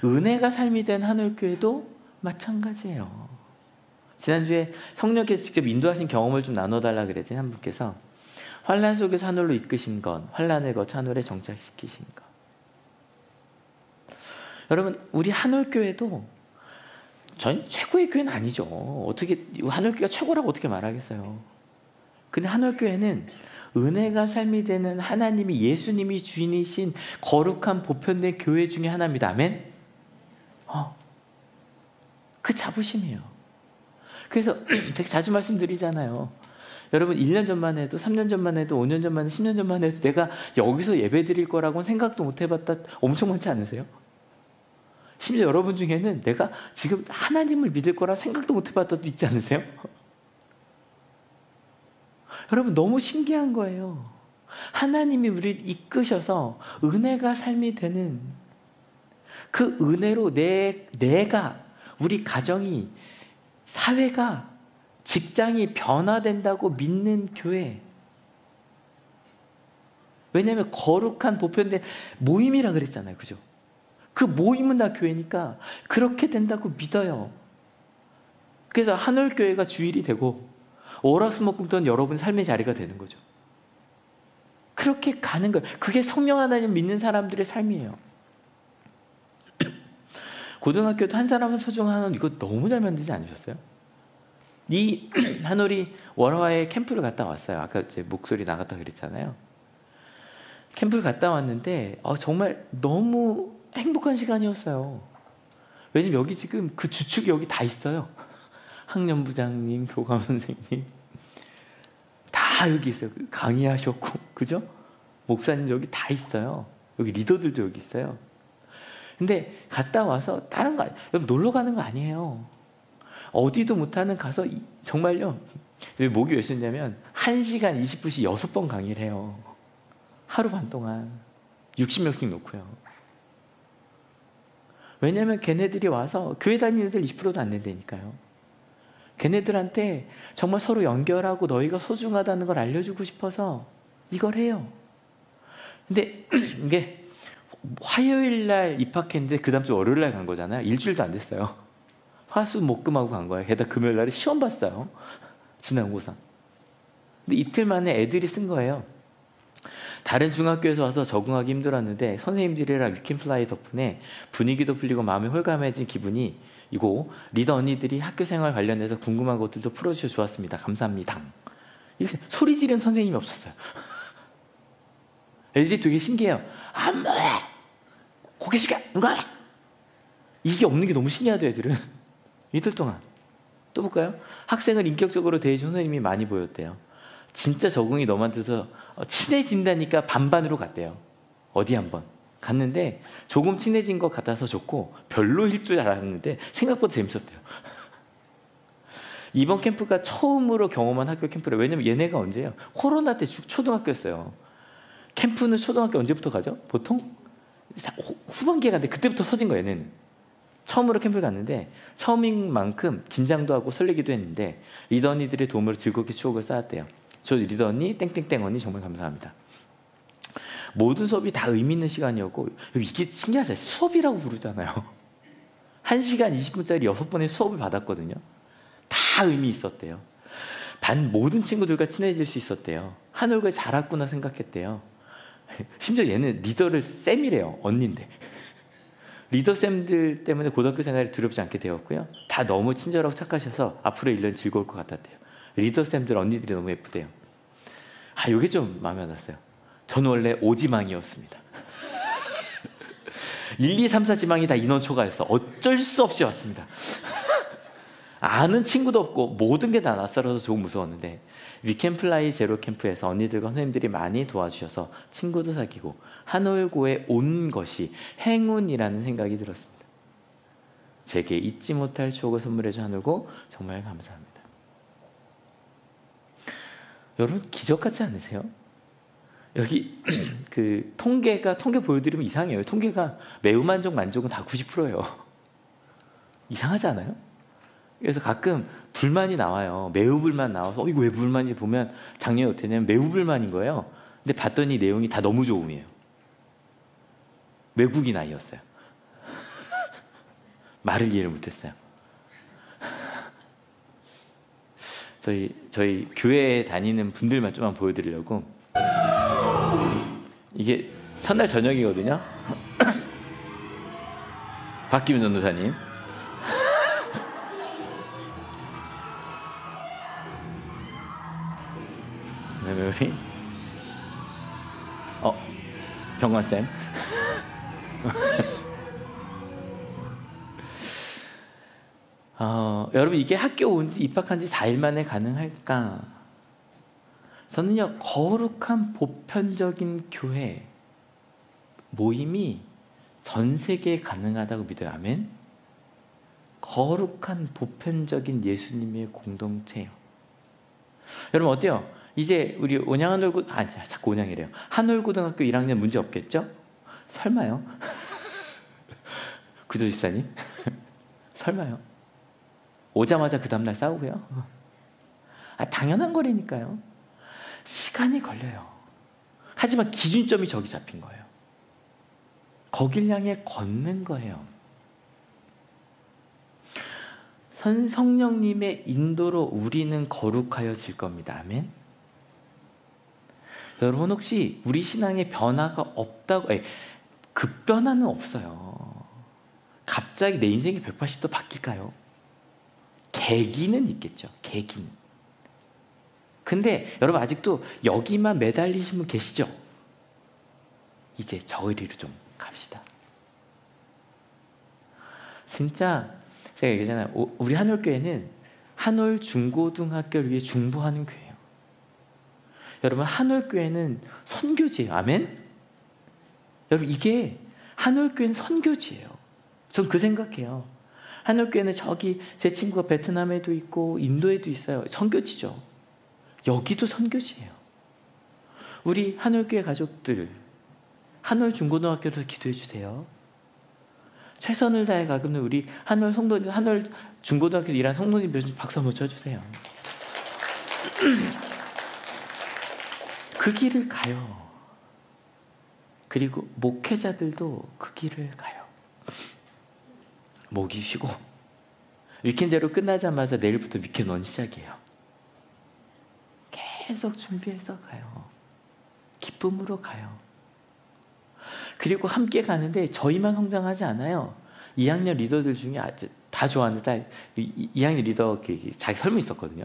은혜가 삶이 된 한월교회도 마찬가지예요. 지난주에 성령께서 직접 인도하신 경험을 좀 나눠달라 그랬더니 한 분께서 환난 속에서 하늘로 이끄신 건, 환난을 거쳐 하늘에 정착시키신 것. 여러분, 우리 한올교회도 전 최고의 교회는 아니죠. 어떻게 한올교회가 최고라고 어떻게 말하겠어요. 근데 한올교회는 은혜가 삶이 되는 하나님이 예수님이 주인이신 거룩한 보편된 교회 중에 하나입니다. 아멘? 그 자부심이에요. 그래서 되게 자주 말씀드리잖아요. 여러분 1년 전만 해도 3년 전만 해도 5년 전만 해도 10년 전만 해도 내가 여기서 예배 드릴 거라고는 생각도 못 해봤다 엄청 많지 않으세요? 심지어 여러분 중에는 내가 지금 하나님을 믿을 거라 생각도 못 해봤다도 있지 않으세요? 여러분 너무 신기한 거예요. 하나님이 우리를 이끄셔서 은혜가 삶이 되는 그 은혜로 내가 우리 가정이 사회가 직장이 변화된다고 믿는 교회. 왜냐하면 거룩한 보편된 모임이라 그랬잖아요. 그죠? 그 모임은 다 교회니까 그렇게 된다고 믿어요. 그래서 한올교회가 주일이 되고 월화수목금토는 여러분 삶의 자리가 되는 거죠. 그렇게 가는 거예요. 그게 성령 하나님 믿는 사람들의 삶이에요. 고등학교도 한 사람은 소중한 이거 너무 잘 만들지 않으셨어요? 이 한올이 월화에 캠프를 갔다 왔어요. 아까 제 목소리 나갔다 그랬잖아요. 캠프를 갔다 왔는데 정말 너무 행복한 시간이었어요. 왜냐면 여기 지금 그 주축이 여기 다 있어요. 학년부장님, 교감 선생님 다 여기 있어요. 강의하셨고, 그죠? 목사님 여기 다 있어요. 여기 리더들도 여기 있어요. 근데 갔다 와서 다른 거 여러분 놀러 가는 거 아니에요. 어디도 못하는 가서 정말요. 목이 왜 쓰냐면 1시간 20분씩 6번 강의를 해요. 하루 반 동안 60명씩 놓고요. 왜냐면 걔네들이 와서 교회 다니는 애들 20%도 안 된다니까요. 걔네들한테 정말 서로 연결하고 너희가 소중하다는 걸 알려주고 싶어서 이걸 해요. 근데 이게 화요일 날 입학했는데 그 다음 주 월요일 날 간 거잖아요. 일주일도 안 됐어요. 화수목금하고 간 거예요. 게다가 금요일 날에 시험 봤어요. 지난고사. 근데 이틀 만에 애들이 쓴 거예요. 다른 중학교에서 와서 적응하기 힘들었는데 선생님들이랑 위켄플라이 덕분에 분위기도 풀리고 마음이 홀가매진 기분이 이고 리더 언니들이 학교 생활 관련해서 궁금한 것들도 풀어주셔서 좋았습니다. 감사합니다. 이렇게 소리 지르는 선생님이 없었어요. 애들이 되게 신기해요. 안 뭐해! 고개 숙여! 누가! 이게 없는 게 너무 신기하죠, 애들은. 이틀 동안. 또 볼까요? 학생을 인격적으로 대해준 선생님이 많이 보였대요. 진짜 적응이 너무 안 돼서 친해진다니까 반반으로 갔대요. 어디 한번 갔는데 조금 친해진 것 같아서 좋고 별로일 줄 알았는데 생각보다 재밌었대요. 이번 캠프가 처음으로 경험한 학교 캠프래. 왜냐면 얘네가 언제예요? 코로나 때 초등학교였어요. 캠프는 초등학교 언제부터 가죠? 보통 후반기에 갔는데 그때부터 서진 거예요. 얘네는 처음으로 캠프를 갔는데 처음인 만큼 긴장도 하고 설레기도 했는데 리더 언니들의 도움으로 즐겁게 추억을 쌓았대요. 저 리더 언니 땡땡땡 언니 정말 감사합니다. 모든 수업이 다 의미 있는 시간이었고 이게 신기하잖아요. 수업이라고 부르잖아요. 1시간 20분짜리 6번의 수업을 받았거든요. 다 의미 있었대요. 반 모든 친구들과 친해질 수 있었대요. 한올걸 잘했구나 생각했대요. 심지어 얘는 리더를 쌤이래요. 언니인데. 리더 쌤들 때문에 고등학교 생활이 두렵지 않게 되었고요. 다 너무 친절하고 착하셔서 앞으로 1년 즐거울 것 같았대요. 리더 쌤들 언니들이 너무 예쁘대요. 이게 좀 마음에 안 왔어요. 저는 원래 5지망이었습니다. 1, 2, 3, 4지망이 다 인원 초과해서 어쩔 수 없이 왔습니다. 아는 친구도 없고 모든 게 다 낯설어서 조금 무서웠는데 위켄플라이 제로 캠프에서 언니들과 선생님들이 많이 도와주셔서 친구도 사귀고 한올고에 온 것이 행운이라는 생각이 들었습니다. 제게 잊지 못할 추억을 선물해준 한올고 정말 감사합니다. 여러분 기적 같지 않으세요? 여기 통계 보여드리면 이상해요. 통계가 매우 만족은 다 90%예요. 이상하지 않아요? 그래서 가끔 불만이 나와요. 매우 불만 나와서 이거 왜 불만이 보면 작년에 어떻게 했냐면 매우 불만인 거예요. 근데 봤더니 내용이 다 너무 좋음이에요. 외국인 아이였어요. 말을 이해를 못했어요. 저희 교회에 다니는 분들만 좀만 보여드리려고. 이게 첫날 저녁이거든요. 박기훈 전도사님. 그다음에 우리 병관쌤. 여러분 이게 학교 입학한 지 4일 만에 가능할까? 저는요 거룩한 보편적인 교회 모임이 전 세계에 가능하다고 믿어요. 아멘. 거룩한 보편적인 예수님의 공동체요. 여러분 어때요? 이제 우리 자꾸 온양이래요. 한올고등학교 1학년 문제 없겠죠? 설마요? 구조 집사님? 설마요? 오자마자 그 다음날 싸우고요? 당연한 거라니까요. 시간이 걸려요. 하지만 기준점이 저기 잡힌 거예요. 거길 향해 걷는 거예요. 성령님의 인도로 우리는 거룩하여질 겁니다. 아멘. 여러분 혹시 우리 신앙에 변화가 없다고 급변화는 없어요. 갑자기 내 인생이 180도 바뀔까요? 계기는 있겠죠. 계기는. 근데 여러분 아직도 여기만 매달리신 분 계시죠? 이제 저리로 좀 갑시다. 진짜 제가 얘기했잖아요. 우리 한올교회는 한올 중고등학교를 위해 중보하는 교회예요. 여러분 한올교회는 선교지예요. 아멘? 여러분 이게 한올교회는 선교지예요. 전 그 생각해요. 한올교회는 저기 제 친구가 베트남에도 있고 인도에도 있어요. 선교지죠. 여기도 선교지예요. 우리 한올교회 가족들 한올 중고등학교에서 기도해 주세요. 최선을 다해 가는 우리 한올 성도님, 한올 중고등학교에서 일하는 성도님들 박수 한번 쳐주세요. 그 길을 가요. 그리고 목회자들도 그 길을 가요. 목이 쉬고 위켄제로 끝나자마자 내일부터 위켄원 시작이에요. 계속 준비해서 가요. 기쁨으로 가요. 그리고 함께 가는데 저희만 성장하지 않아요. 2학년 리더들 중에 아주 다 좋아하는데 2학년 리더 자기 설문 있었거든요.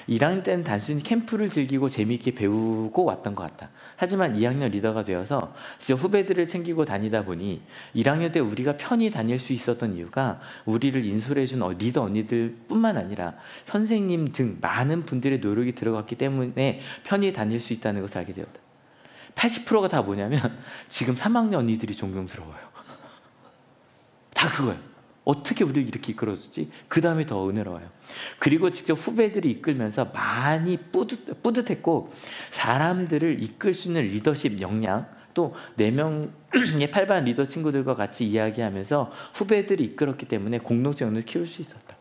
1학년 때는 단순히 캠프를 즐기고 재미있게 배우고 왔던 것 같다. 하지만 2학년 리더가 되어서 진짜 후배들을 챙기고 다니다 보니 1학년 때 우리가 편히 다닐 수 있었던 이유가 우리를 인솔해준 리더 언니들 뿐만 아니라 선생님 등 많은 분들의 노력이 들어갔기 때문에 편히 다닐 수 있다는 것을 알게 되었다. 80%가 다 뭐냐면 지금 3학년 언니들이 존경스러워요. 다 그거예요. 어떻게 우리를 이렇게 이끌어줬지? 그 다음에 더 은혜로워요. 그리고 직접 후배들이 이끌면서 많이 뿌듯했고 사람들을 이끌 수 있는 리더십 역량, 또 4명의 8반 리더 친구들과 같이 이야기하면서 후배들이 이끌었기 때문에 공동체 역량을 키울 수 있었다.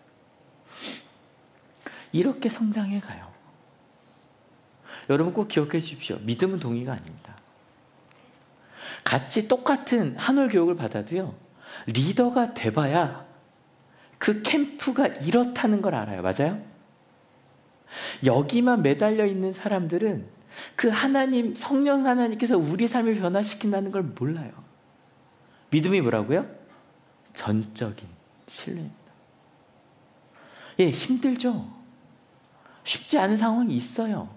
이렇게 성장해 가요. 여러분 꼭 기억해 주십시오. 믿음은 동의가 아닙니다. 같이 똑같은 한올 교육을 받아도요, 리더가 돼봐야 그 캠프가 이렇다는 걸 알아요. 맞아요? 여기만 매달려 있는 사람들은 그 하나님, 성령 하나님께서 우리 삶을 변화시킨다는 걸 몰라요. 믿음이 뭐라고요? 전적인 신뢰입니다. 예, 힘들죠. 쉽지 않은 상황이 있어요.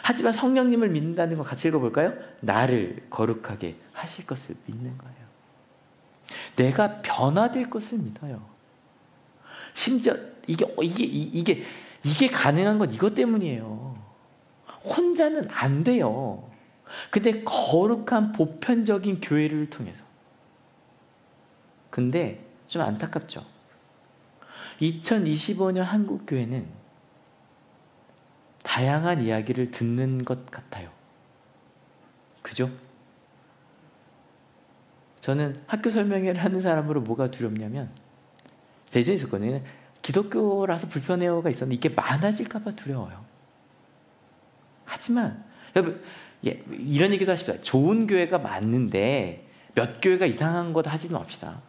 하지만 성령님을 믿는다는 거 같이 읽어볼까요? 나를 거룩하게 하실 것을 믿는 거예요. 내가 변화될 것을 믿어요. 심지어 이게 가능한 건 이것 때문이에요. 혼자는 안 돼요. 근데 거룩한 보편적인 교회를 통해서. 근데 좀 안타깝죠. 2025년 한국 교회는 다양한 이야기를 듣는 것 같아요. 그죠? 저는 학교 설명회를 하는 사람으로 뭐가 두렵냐면, 제 예전에 있었거든요. 기독교라서 불편해요가 있었는데 이게 많아질까 봐 두려워요. 하지만 여러분, 이런 얘기도 하십시다. 좋은 교회가 많은데 몇 교회가 이상한 것 하지는 맙시다.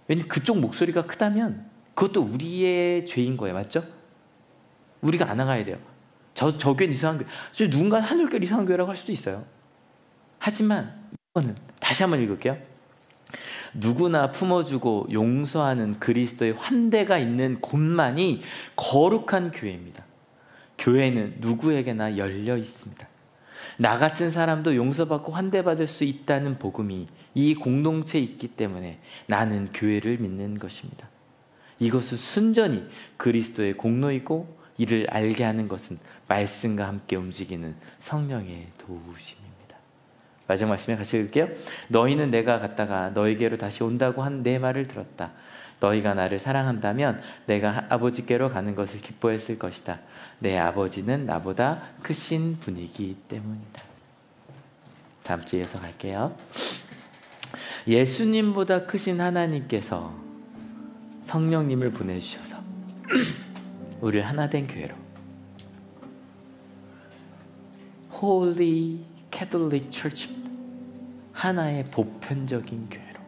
왜냐면 그쪽 목소리가 크다면 그것도 우리의 죄인 거예요. 맞죠? 우리가 안 나가야 돼요. 저 교회는 이상한 교회, 누군가 한올교회 이상한 교회라고 할 수도 있어요. 하지만 이거는 다시 한번 읽을게요. 누구나 품어주고 용서하는 그리스도의 환대가 있는 곳만이 거룩한 교회입니다. 교회는 누구에게나 열려 있습니다. 나 같은 사람도 용서받고 환대받을 수 있다는 복음이 이 공동체에 있기 때문에 나는 교회를 믿는 것입니다. 이것은 순전히 그리스도의 공로이고 이를 알게 하는 것은 말씀과 함께 움직이는 성령의 도우심입니다. 마지막 말씀에 같이 읽을게요. 너희는 내가 갔다가 너희에게로 다시 온다고 한 내 말을 들었다. 너희가 나를 사랑한다면 내가 아버지께로 가는 것을 기뻐했을 것이다. 내 아버지는 나보다 크신 분이기 때문이다. 다음 주에 이어서 갈게요. 예수님보다 크신 하나님께서 성령님을 보내주셔서 우리를 하나 된 교회로, Holy Catholic Church입니다. 하나의 보편적인 교회로.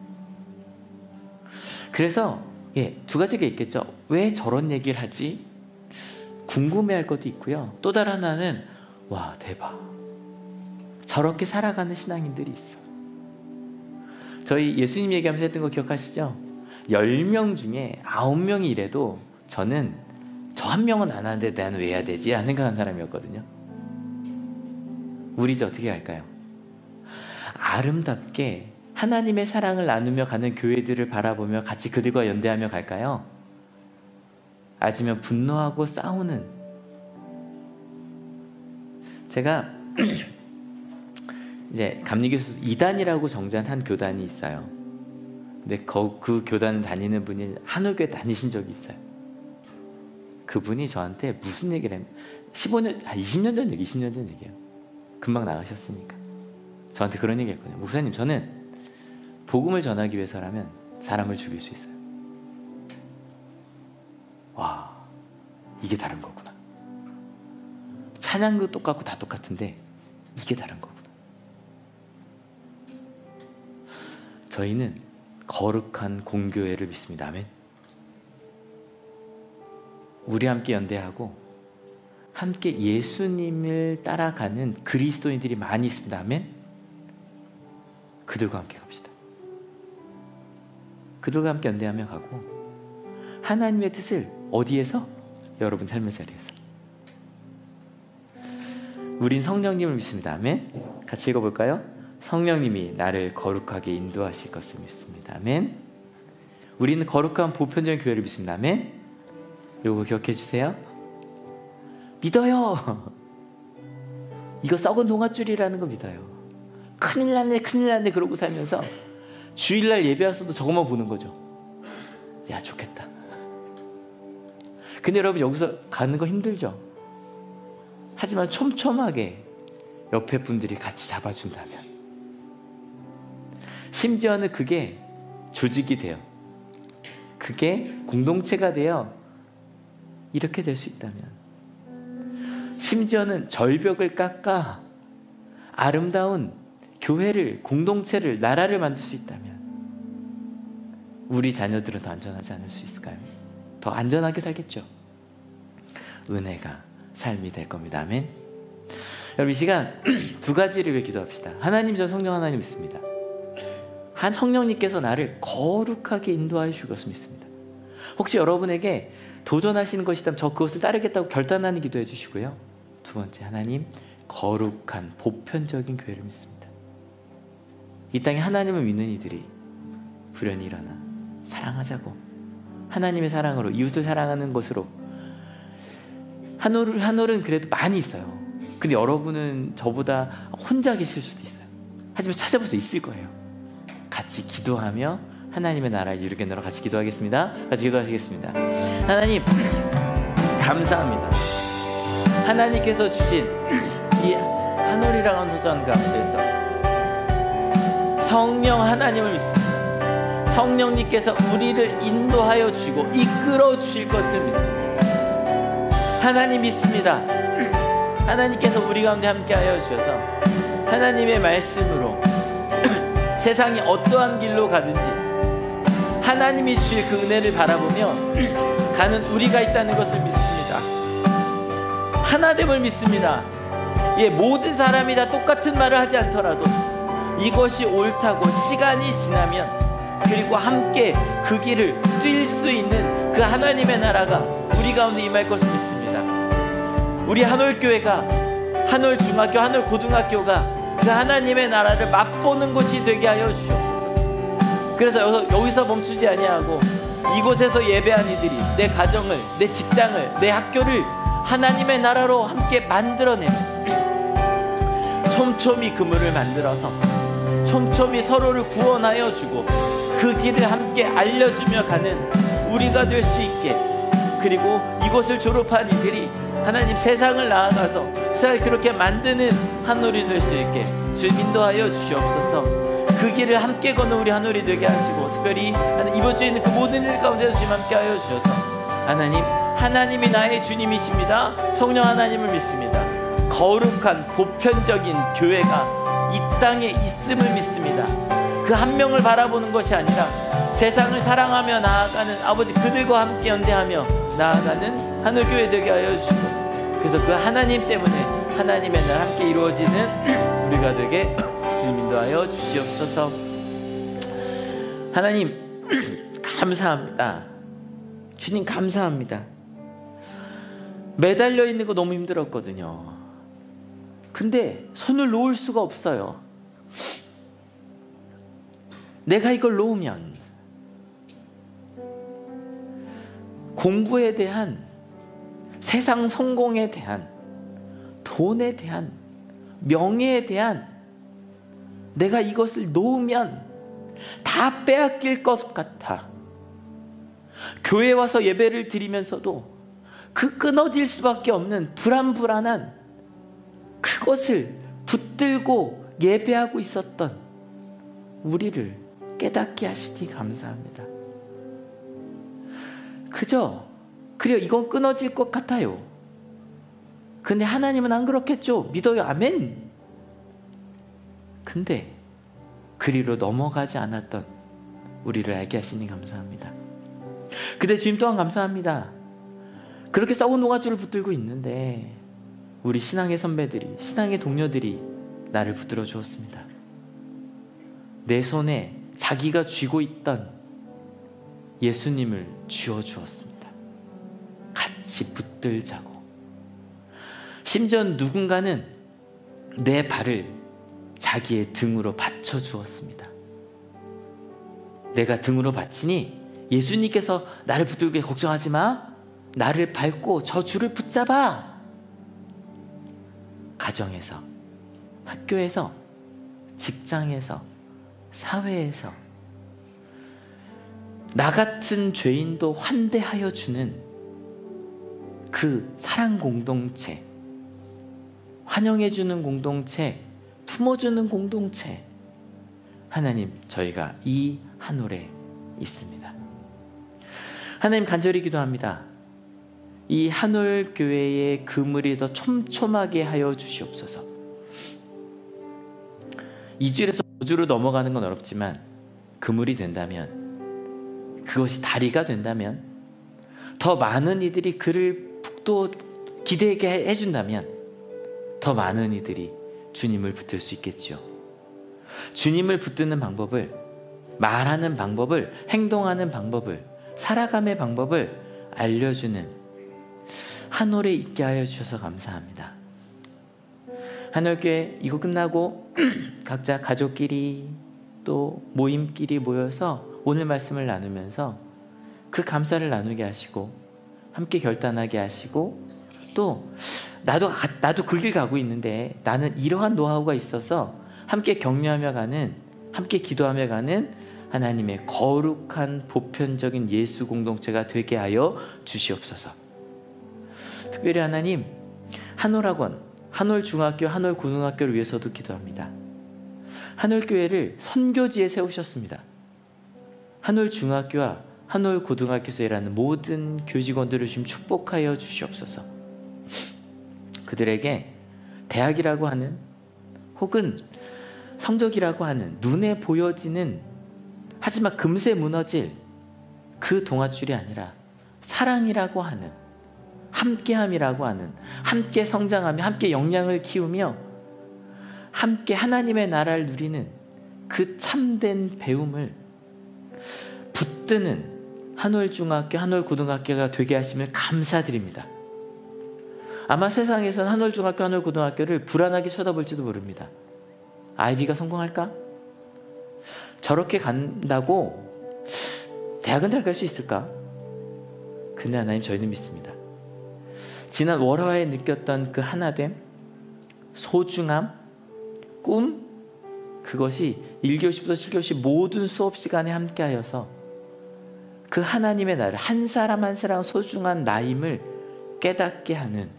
그래서 두 가지가 있겠죠. 왜 저런 얘기를 하지? 궁금해할 것도 있고요. 또 다른 하나는 와, 대박, 저렇게 살아가는 신앙인들이 있어. 저희 예수님 얘기하면서 했던 거 기억하시죠? 10명 중에 9명이 이래도 저는 저 한 명은 안 하는데 나는 왜 해야 되지? 라는 생각한 사람이었거든요. 우리 이제 어떻게 할까요? 아름답게 하나님의 사랑을 나누며 가는 교회들을 바라보며 같이 그들과 연대하며 갈까요? 아니면 분노하고 싸우는, 제가 이제 감리교에서 2단이라고 정지한 한 교단이 있어요. 근데 그 교단 다니는 분이 한올교회 다니신 적이 있어요. 그분이 저한테 무슨 얘기를 하면 20년 전 얘기예요. 금방 나가셨으니까. 저한테 그런 얘기 했거든요. 목사님, 저는 복음을 전하기 위해서라면 사람을 죽일 수 있어요. 와, 이게 다른 거구나. 찬양도 똑같고 다 똑같은데 이게 다른 거구나. 저희는 거룩한 공교회를 믿습니다. 아멘. 우리 함께 연대하고 함께 예수님을 따라가는 그리스도인들이 많이 있습니다. 아멘. 그들과 함께 갑시다. 그들과 함께 연대하며 가고 하나님의 뜻을 어디에서? 여러분 삶의 자리에서. 우린 성령님을 믿습니다. 아멘. 같이 읽어볼까요? 성령님이 나를 거룩하게 인도하실 것을 믿습니다. 아멘. 우리는 거룩한 보편적인 교회를 믿습니다. 아멘. 이거 기억해 주세요. 믿어요. 이거 썩은 동아줄이라는 거 믿어요. 큰일 났네 큰일 났네 그러고 살면서 주일날 예배 와서도 저것만 보는 거죠. 야 좋겠다. 근데 여러분 여기서 가는 거 힘들죠. 하지만 촘촘하게 옆에 분들이 같이 잡아준다면, 심지어는 그게 조직이 돼요. 그게 공동체가 되어 이렇게 될 수 있다면, 심지어는 절벽을 깎아 아름다운 교회를, 공동체를, 나라를 만들 수 있다면 우리 자녀들은 더 안전하지 않을 수 있을까요? 더 안전하게 살겠죠. 은혜가 삶이 될 겁니다. 아멘. 여러분 이 시간 두 가지를 위해 기도합시다. 하나님, 저 성령 하나님 믿습니다. 한 성령님께서 나를 거룩하게 인도하여 주실 것을 믿습니다. 혹시 여러분에게 도전하시는 것이 있다면 저 그것을 따르겠다고 결단하는 기도해 주시고요. 두 번째, 하나님 거룩한 보편적인 교회를 믿습니다. 이 땅에 하나님을 믿는 이들이 부련히 일어나 사랑하자고, 하나님의 사랑으로 이웃을 사랑하는 것으로. 한올은 그래도 많이 있어요. 근데 여러분은 저보다 혼자 계실 수도 있어요. 하지만 찾아볼 수 있을 거예요. 같이 기도하며 하나님의 나라를 이루겠노라. 같이 기도하겠습니다. 같이 기도하시겠습니다. 하나님 감사합니다. 하나님께서 주신 이 한올이라는 도전 가운데서 성령 하나님을 믿습니다. 성령님께서 우리를 인도하여 주시고 이끌어 주실 것을 믿습니다. 하나님 믿습니다. 하나님께서 우리 가운데 함께하여 주셔서 하나님의 말씀으로 세상이 어떠한 길로 가든지 하나님이 주실 그 은혜를 바라보며 가는 우리가 있다는 것을 믿습니다. 하나됨을 믿습니다. 예, 모든 사람이 다 똑같은 말을 하지 않더라도 이것이 옳다고 시간이 지나면, 그리고 함께 그 길을 뛸 수 있는 그 하나님의 나라가 우리 가운데 임할 것을 믿습니다. 우리 한올교회가, 한올중학교, 한올고등학교가 그 하나님의 나라를 맛보는 곳이 되게 하여 주시옵소서. 그래서 여기서 멈추지 아니하고 이곳에서 예배한 이들이 내 가정을, 내 직장을, 내 학교를 하나님의 나라로 함께 만들어내며 촘촘히 그물을 만들어서 촘촘히 서로를 구원하여 주고 그 길을 함께 알려주며 가는 우리가 될 수 있게, 그리고 이곳을 졸업한 이들이 하나님 세상을 나아가서 세상을 그렇게 만드는 한올이 될 수 있게 주님 인도하여 주시옵소서. 그 길을 함께 걷는 우리 한올이 되게 하시고, 특별히 이번 주에 있는 그 모든 일 가운데서 주님 함께 하여 주셔서 하나님이 나의 주님이십니다. 성령 하나님을 믿습니다. 거룩한 보편적인 교회가 이 땅에 있음을 믿습니다. 그 한 명을 바라보는 것이 아니라 세상을 사랑하며 나아가는 아버지, 그들과 함께 연대하며 나아가는 하늘교회 되게 하여 주시고, 그래서 그 하나님 때문에 하나님의 날 함께 이루어지는 우리가 되게 주님 인도하여 주시옵소서. 하나님 감사합니다. 주님 감사합니다. 매달려 있는 거 너무 힘들었거든요. 근데 손을 놓을 수가 없어요. 내가 이걸 놓으면 공부에 대한, 세상 성공에 대한, 돈에 대한, 명예에 대한, 내가 이것을 놓으면 다 빼앗길 것 같아. 교회 와서 예배를 드리면서도 그 끊어질 수밖에 없는 불안한 그것을 붙들고 예배하고 있었던 우리를 깨닫게 하시니 감사합니다. 그래요, 이건 끊어질 것 같아요. 근데 하나님은 안 그렇겠죠. 믿어요. 아멘. 근데 그리로 넘어가지 않았던 우리를 알게 하시니 감사합니다. 근데 주님 또한 감사합니다. 그렇게 썩은 농아줄을 붙들고 있는데 우리 신앙의 선배들이, 신앙의 동료들이 나를 붙들어 주었습니다. 내 손에 자기가 쥐고 있던 예수님을 쥐어 주었습니다. 같이 붙들자고. 심지어 누군가는 내 발을 자기의 등으로 받쳐 주었습니다. 내가 등으로 받치니 예수님께서 나를 붙들게 걱정하지 마. 나를 밟고 저 줄을 붙잡아. 가정에서, 학교에서, 직장에서, 사회에서 나 같은 죄인도 환대하여 주는 그 사랑 공동체, 환영해 주는 공동체, 품어주는 공동체, 하나님, 저희가 이 한올에 있습니다. 하나님, 간절히 기도합니다. 이 한올 교회의 그물이 더 촘촘하게 하여 주시옵소서. 2주에서 5주로 넘어가는 건 어렵지만 그물이 된다면, 그것이 다리가 된다면, 더 많은 이들이 그를 또 기대게 해준다면 더 많은 이들이 주님을 붙들 수 있겠지요. 주님을 붙드는 방법을, 말하는 방법을, 행동하는 방법을, 살아감의 방법을 알려주는 한올에 있게 하여 주셔서 감사합니다. 한올교회 이거 끝나고 각자 가족끼리 또 모임끼리 모여서 오늘 말씀을 나누면서 그 감사를 나누게 하시고 함께 결단하게 하시고, 또 나도 그 길 가고 있는데 나는 이러한 노하우가 있어서 함께 격려하며 가는, 함께 기도하며 가는 하나님의 거룩한 보편적인 예수 공동체가 되게 하여 주시옵소서. 특별히 하나님, 한올학원, 한올중학교, 한올고등학교를 위해서도 기도합니다. 한올교회를 선교지에 세우셨습니다. 한올중학교와 한올고등학교에서 일하는 모든 교직원들을 주님 축복하여 주시옵소서. 그들에게 대학이라고 하는, 혹은 성적이라고 하는 눈에 보여지는, 하지만 금세 무너질 그 동아줄이 아니라 사랑이라고 하는, 함께함이라고 하는, 함께 성장하며 함께 역량을 키우며 함께 하나님의 나라를 누리는 그 참된 배움을 붙드는 한올중학교, 한올고등학교가 되게 하심을 감사드립니다. 아마 세상에서는 한올중학교, 한올고등학교를 불안하게 쳐다볼지도 모릅니다. 아이비가 성공할까? 저렇게 간다고 대학은 잘 갈 수 있을까? 근데 하나님, 저희는 믿습니다. 지난 월화에 느꼈던 그 하나됨, 소중함, 꿈, 그것이 1교시부터 7교시 모든 수업 시간에 함께하여서 그 하나님의 나라를, 한 사람 한 사람 소중한 나임을 깨닫게 하는,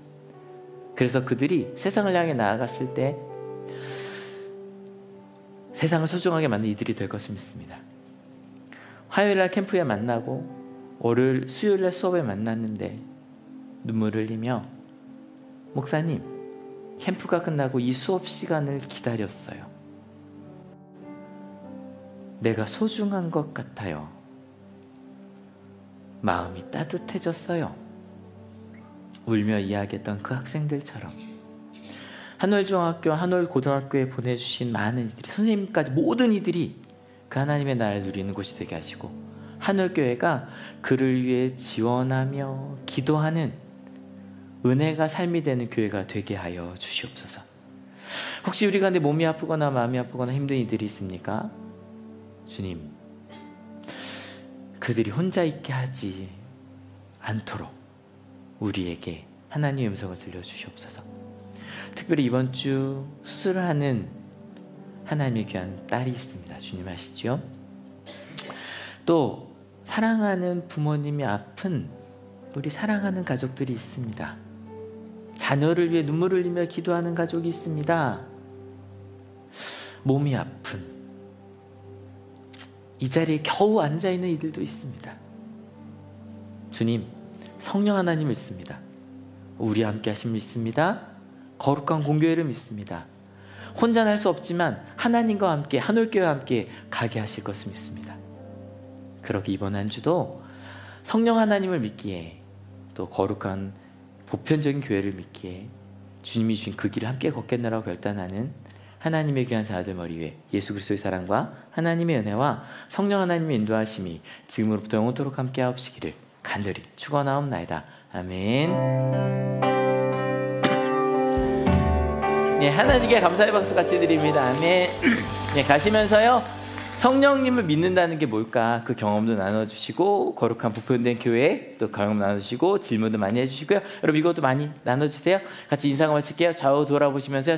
그래서 그들이 세상을 향해 나아갔을 때 세상을 소중하게 만든 이들이 될 것을 믿습니다. 화요일날 캠프에 만나고 월요일, 수요일날 수업에 만났는데 눈물을 흘리며, 목사님, 캠프가 끝나고 이 수업 시간을 기다렸어요. 내가 소중한 것 같아요. 마음이 따뜻해졌어요. 울며 이야기했던 그 학생들처럼 한올중학교, 한올고등학교에 보내주신 많은 이들이, 선생님까지 모든 이들이 그 하나님의 나라를 누리는 곳이 되게 하시고, 한올교회가 그를 위해 지원하며 기도하는 은혜가 삶이 되는 교회가 되게 하여 주시옵소서. 혹시 우리 가운데 몸이 아프거나 마음이 아프거나 힘든 이들이 있습니까? 주님, 그들이 혼자 있게 하지 않도록 우리에게 하나님의 음성을 들려주시옵소서. 특별히 이번 주 수술을 하는 하나님의 귀한 딸이 있습니다. 주님 아시죠? 또 사랑하는 부모님이 아픈 우리 사랑하는 가족들이 있습니다. 자녀를 위해 눈물을 흘리며 기도하는 가족이 있습니다. 몸이 아픈, 이 자리에 겨우 앉아있는 이들도 있습니다. 주님, 성령 하나님 믿습니다. 우리와 함께 하심 믿습니다. 거룩한 공교회를 믿습니다. 혼자 할 수 없지만 하나님과 함께, 한올교회와 함께 가게 하실 것을 믿습니다. 그렇게 이번 한 주도 성령 하나님을 믿기에, 또 거룩한 보편적인 교회를 믿기에 주님이 주신 그 길을 함께 걷겠노라고 결단하는 하나님의 귀한 자들 머리 위에 예수 그리스도의 사랑과 하나님의 은혜와 성령 하나님의 인도하심이 지금으로부터 영원토록 함께 하옵시기를 간절히 축원하옵나이다. 아멘. 네, 하나님께 감사의 박수 같이 드립니다. 아멘. 네, 가시면서요, 성령님을 믿는다는 게 뭘까? 그 경험도 나눠주시고, 거룩한 보편된 교회 또 경험 나눠주시고, 질문도 많이 해주시고요. 여러분 이것도 많이 나눠주세요. 같이 인사가 마칠게요. 좌우 돌아보시면서요.